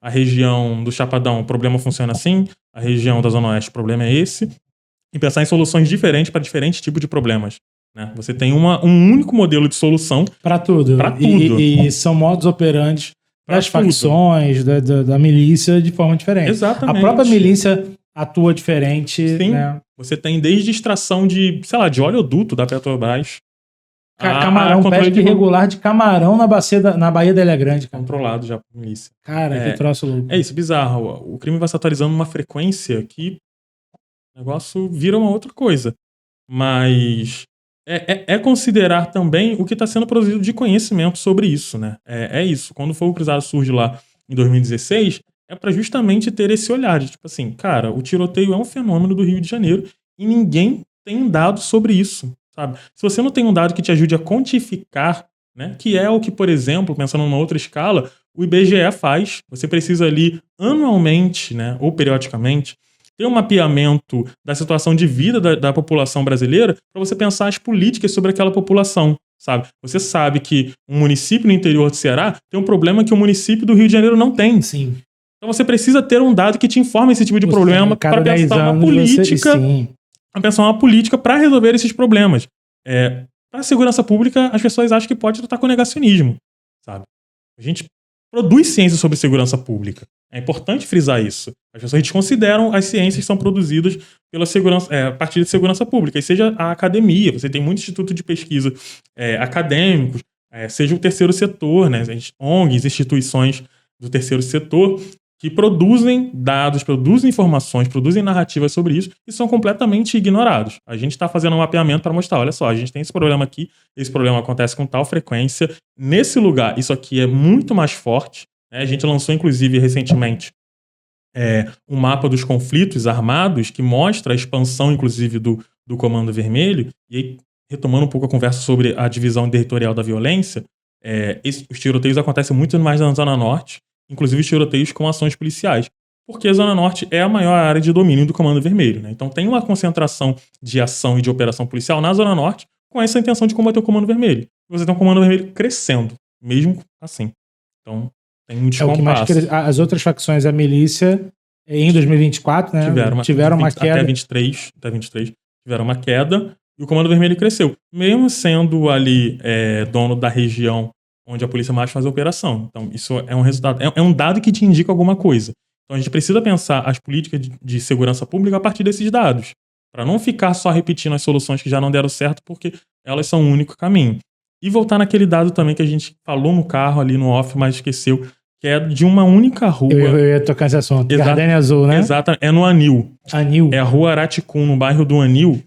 a região do Chapadão, o problema funciona assim. A região da Zona Oeste, o problema é esse. E pensar em soluções diferentes para diferentes tipos de problemas. Né? Você tem um único modelo de solução para tudo. E são modos operantes das facções, da milícia de forma diferente. Exatamente. A própria milícia atua diferente. Sim. Né? Você tem desde extração de oleoduto da Petrobras. Camarão, pesca irregular de camarão na Baía da Ilha Grande. Cara. Controlado já por milícia. Cara, que troço louco. É isso, bizarro. O crime vai se atualizando numa frequência que o negócio vira uma outra coisa. Mas é considerar também o que está sendo produzido de conhecimento sobre isso, né? É isso. Quando o Fogo Cruzado surge lá em 2016, é para justamente ter esse olhar de tipo assim, cara, o tiroteio é um fenômeno do Rio de Janeiro e ninguém tem um dado sobre isso, sabe? Se você não tem um dado que te ajude a quantificar, né? Que é o que, por exemplo, pensando numa outra escala, o IBGE faz. Você precisa ali anualmente, né? Ou periodicamente, ter um mapeamento da situação de vida da população brasileira para você pensar as políticas sobre aquela população, sabe? Você sabe que um município no interior do Ceará tem um problema que o município do Rio de Janeiro não tem. Sim. Então você precisa ter um dado que te informe esse tipo de problema para pensar uma política. Para pensar uma política para resolver esses problemas. Para a segurança pública, as pessoas acham que pode tratar com negacionismo, sabe? A gente produz ciência sobre segurança pública. É importante frisar isso. As pessoas desconsideram as ciências que são produzidas pela segurança, a partir de segurança pública. E seja a academia, você tem muito instituto de pesquisa acadêmicos, seja o terceiro setor, né? ONGs, instituições do terceiro setor, que produzem dados, produzem informações, produzem narrativas sobre isso e são completamente ignorados. A gente está fazendo um mapeamento para mostrar, olha só, a gente tem esse problema aqui, esse problema acontece com tal frequência, nesse lugar isso aqui é muito mais forte. A gente lançou, inclusive, recentemente um mapa dos conflitos armados que mostra a expansão, inclusive, do Comando Vermelho. E aí, retomando um pouco a conversa sobre a divisão territorial da violência, os tiroteios acontecem muito mais na Zona Norte, inclusive os tiroteios com ações policiais, porque a Zona Norte é a maior área de domínio do Comando Vermelho. Né? Então tem uma concentração de ação e de operação policial na Zona Norte com essa intenção de combater o Comando Vermelho. Você tem um Comando Vermelho crescendo, mesmo assim. Então tem um descompasso. As outras facções, a milícia, em 2024, né, tiveram uma queda. Até 23 tiveram uma queda e o Comando Vermelho cresceu. Mesmo sendo ali dono da região onde a polícia mais faz a operação. Então, isso é um resultado, é um dado que te indica alguma coisa. Então, a gente precisa pensar as políticas de segurança pública a partir desses dados, para não ficar só repetindo as soluções que já não deram certo, porque elas são o único caminho. E voltar naquele dado também que a gente falou no carro ali no off, mas esqueceu, que é de uma única rua. Eu ia tocar nesse assunto. Gardenia Azul, né? Exato, é no Anil. Anil. É a rua Araticum, no bairro do Anil.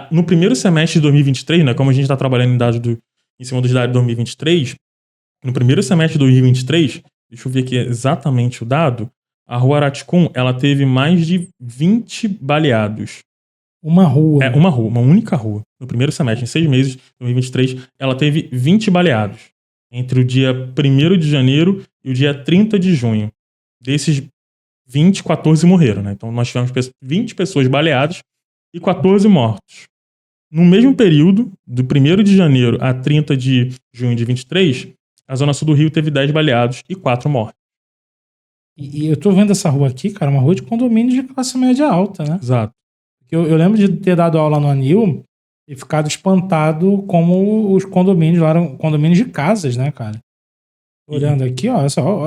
No primeiro semestre de 2023, né, como a gente está trabalhando em cima dos dados de 2023, no primeiro semestre de 2023, deixa eu ver aqui exatamente o dado, a rua Araticum, ela teve mais de 20 baleados. Uma rua? Uma única rua. No primeiro semestre, em 6 meses de 2023, ela teve 20 baleados. Entre o dia 1º de janeiro e o dia 30 de junho. Desses 20, 14 morreram, né? Então nós tivemos 20 pessoas baleadas e 14 mortos. No mesmo período, do 1º de janeiro a 30 de junho de 23, a Zona Sul do Rio teve 10 baleados e 4 mortes. E eu tô vendo essa rua aqui, cara, uma rua de condomínio de classe média alta, né? Exato. Eu lembro de ter dado aula no Anil e ficado espantado como os condomínios lá eram condomínios de casas, né, cara? Olhando aqui, ó,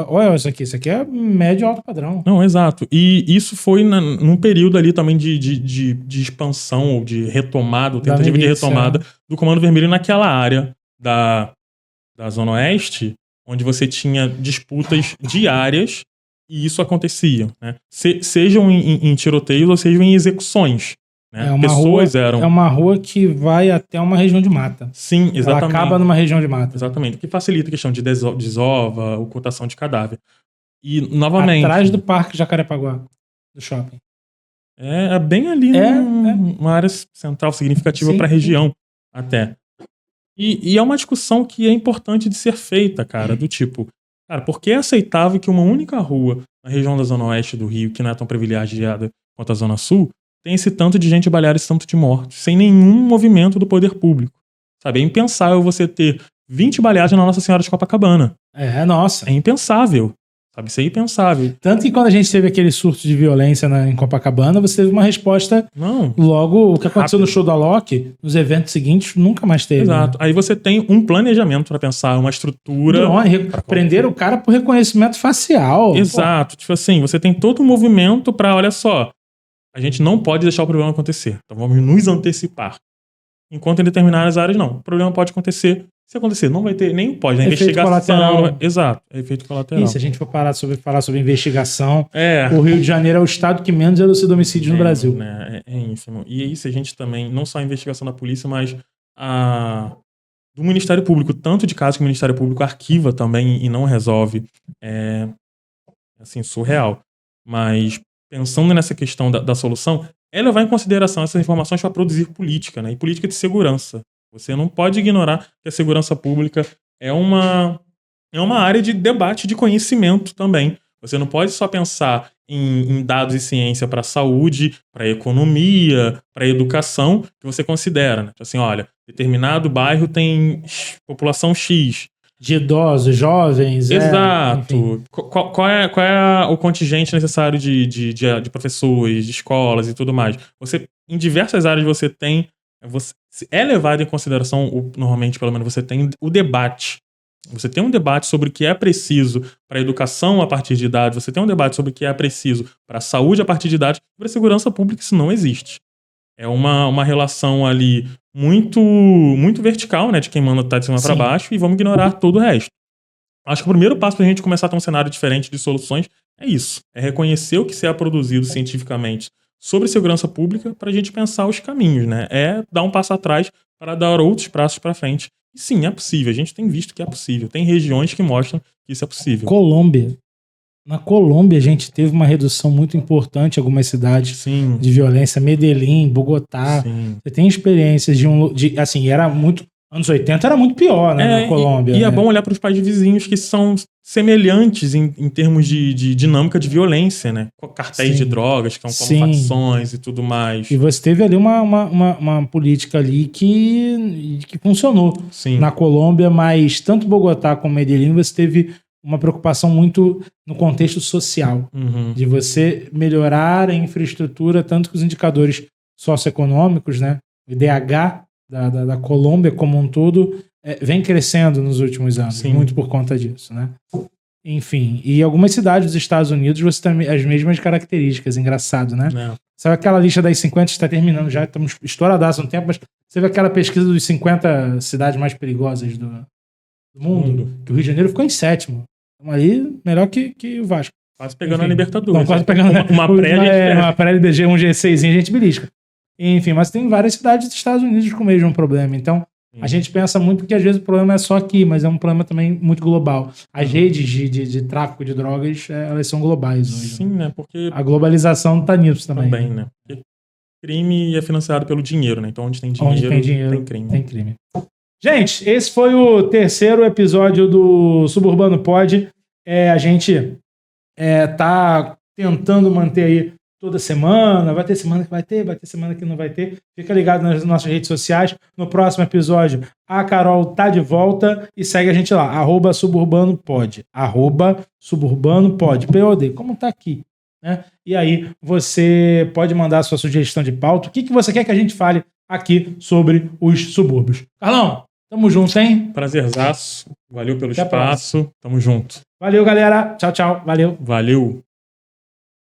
olha isso aqui. Isso aqui é médio alto padrão. Não, exato. E isso foi num período ali também de expansão ou de retomada, tentativa de retomada do Comando Vermelho naquela área da Zona Oeste, onde você tinha disputas diárias e isso acontecia, né? Sejam em tiroteios ou sejam em execuções. Né? É uma rua que vai até uma região de mata. Sim, exatamente. Ela acaba numa região de mata. Exatamente. O que facilita a questão de desova, ocultação de cadáver. E, novamente... Atrás do Parque Jacarepaguá, do shopping. É bem ali uma área central significativa para a região, até. E é uma discussão que é importante de ser feita, cara, do tipo... Cara, por que é aceitável que uma única rua na região da Zona Oeste do Rio, que não é tão privilegiada quanto a Zona Sul, tem esse tanto de gente baleada, esse tanto de mortes, sem nenhum movimento do poder público? Sabe, é impensável você ter 20 baleadas na Nossa Senhora de Copacabana. Nossa. É impensável. Sabe, isso é impensável. Tanto que quando a gente teve aquele surto de violência em Copacabana, você teve uma resposta logo... O que aconteceu no show da Loki, nos eventos seguintes, nunca mais teve. Exato. Né? Aí você tem um planejamento para pensar, uma estrutura... Prender o cara por reconhecimento facial. Exato. Tipo assim, você tem todo um movimento para, olha só, a gente não pode deixar o problema acontecer. Então vamos nos antecipar. Enquanto em determinadas áreas, não. O problema pode acontecer. Se acontecer, não vai ter nem pode. A investigação. Colateral. Exato. É efeito colateral. E se a gente for falar sobre investigação, o Rio de Janeiro é o estado que menos elucida homicídios no Brasil. Né? É ínfimo. E aí, se a gente também, não só a investigação da polícia, mas do Ministério Público, tanto de casos que o Ministério Público arquiva também e não resolve, é assim, surreal. Mas pensando nessa questão da solução, é levar em consideração essas informações para produzir política, né? E política de segurança. Você não pode ignorar que a segurança pública é uma área de debate, de conhecimento também. Você não pode só pensar em dados e ciência para a saúde, para a economia, para a educação, que você considera, né? Assim, olha, determinado bairro tem população X. De idosos, jovens. Exato. Qual é o contingente necessário de professores, de escolas e tudo mais? Você, em diversas áreas você tem... é levado em consideração, normalmente, pelo menos, você tem o debate. Você tem um debate sobre o que é preciso para a educação a partir de dados, você tem um debate sobre o que é preciso para a saúde a partir de dados, para a segurança pública isso não existe. É uma relação ali muito, muito vertical, né, de quem manda tá de cima para baixo, e vamos ignorar todo o resto. Acho que o primeiro passo para a gente começar a ter um cenário diferente de soluções é isso. É reconhecer o que se é produzido cientificamente sobre segurança pública para a gente pensar os caminhos, né? É dar um passo atrás para dar outros passos para frente. E sim, é possível. A gente tem visto que é possível. Tem regiões que mostram que isso é possível. Na Colômbia, a gente teve uma redução muito importante em algumas cidades de violência. Medellín, Bogotá. Você tem experiências assim, era muito... Anos 80 era muito pior, né, na Colômbia. E é bom olhar para os países vizinhos que são semelhantes em termos de dinâmica de violência, né? Cartéis de drogas, que são como facções e tudo mais. E você teve ali uma política ali que funcionou na Colômbia, mas tanto Bogotá como Medellín você teve uma preocupação muito no contexto social, de você melhorar a infraestrutura, tanto que os indicadores socioeconômicos, né, o IDH da Colômbia como um todo, vem crescendo nos últimos anos, muito por conta disso, né? Enfim, e algumas cidades dos Estados Unidos você tem as mesmas características, engraçado, né? Sabe aquela lista das 50, está terminando já, estamos estouradaço no tempo, mas você vê aquela pesquisa dos 50 cidades mais perigosas do mundo, que o Rio de Janeiro ficou em 7º. Então ali, melhor que o Vasco. Quase pegando a Libertadores. Quase pegando uma pré-LDG, um G6, a gente belisca. Enfim, mas tem várias cidades dos Estados Unidos com o mesmo problema. Então, a gente pensa muito que às vezes o problema é só aqui, mas é um problema também muito global. As redes de tráfico de drogas, elas são globais hoje. Sim, né? Porque a globalização está nisso também. Também, né? Porque crime é financiado pelo dinheiro, né? Então, onde tem dinheiro, tem crime. Tem crime. Gente, esse foi o 3º episódio do Suburbano Pod. A gente tá tentando manter aí toda semana. Vai ter semana que vai ter semana que não vai ter. Fica ligado nas nossas redes sociais. No próximo episódio, a Carol tá de volta e segue a gente lá, @suburbanopod, @suburbanopod, POD, como tá aqui, né? E aí você pode mandar a sua sugestão de pauta, o que você quer que a gente fale aqui sobre os subúrbios. Carlão, tamo junto, hein? Prazerzaço. Valeu pelo espaço. Tamo junto. Valeu, galera. Tchau, tchau. Valeu. Valeu.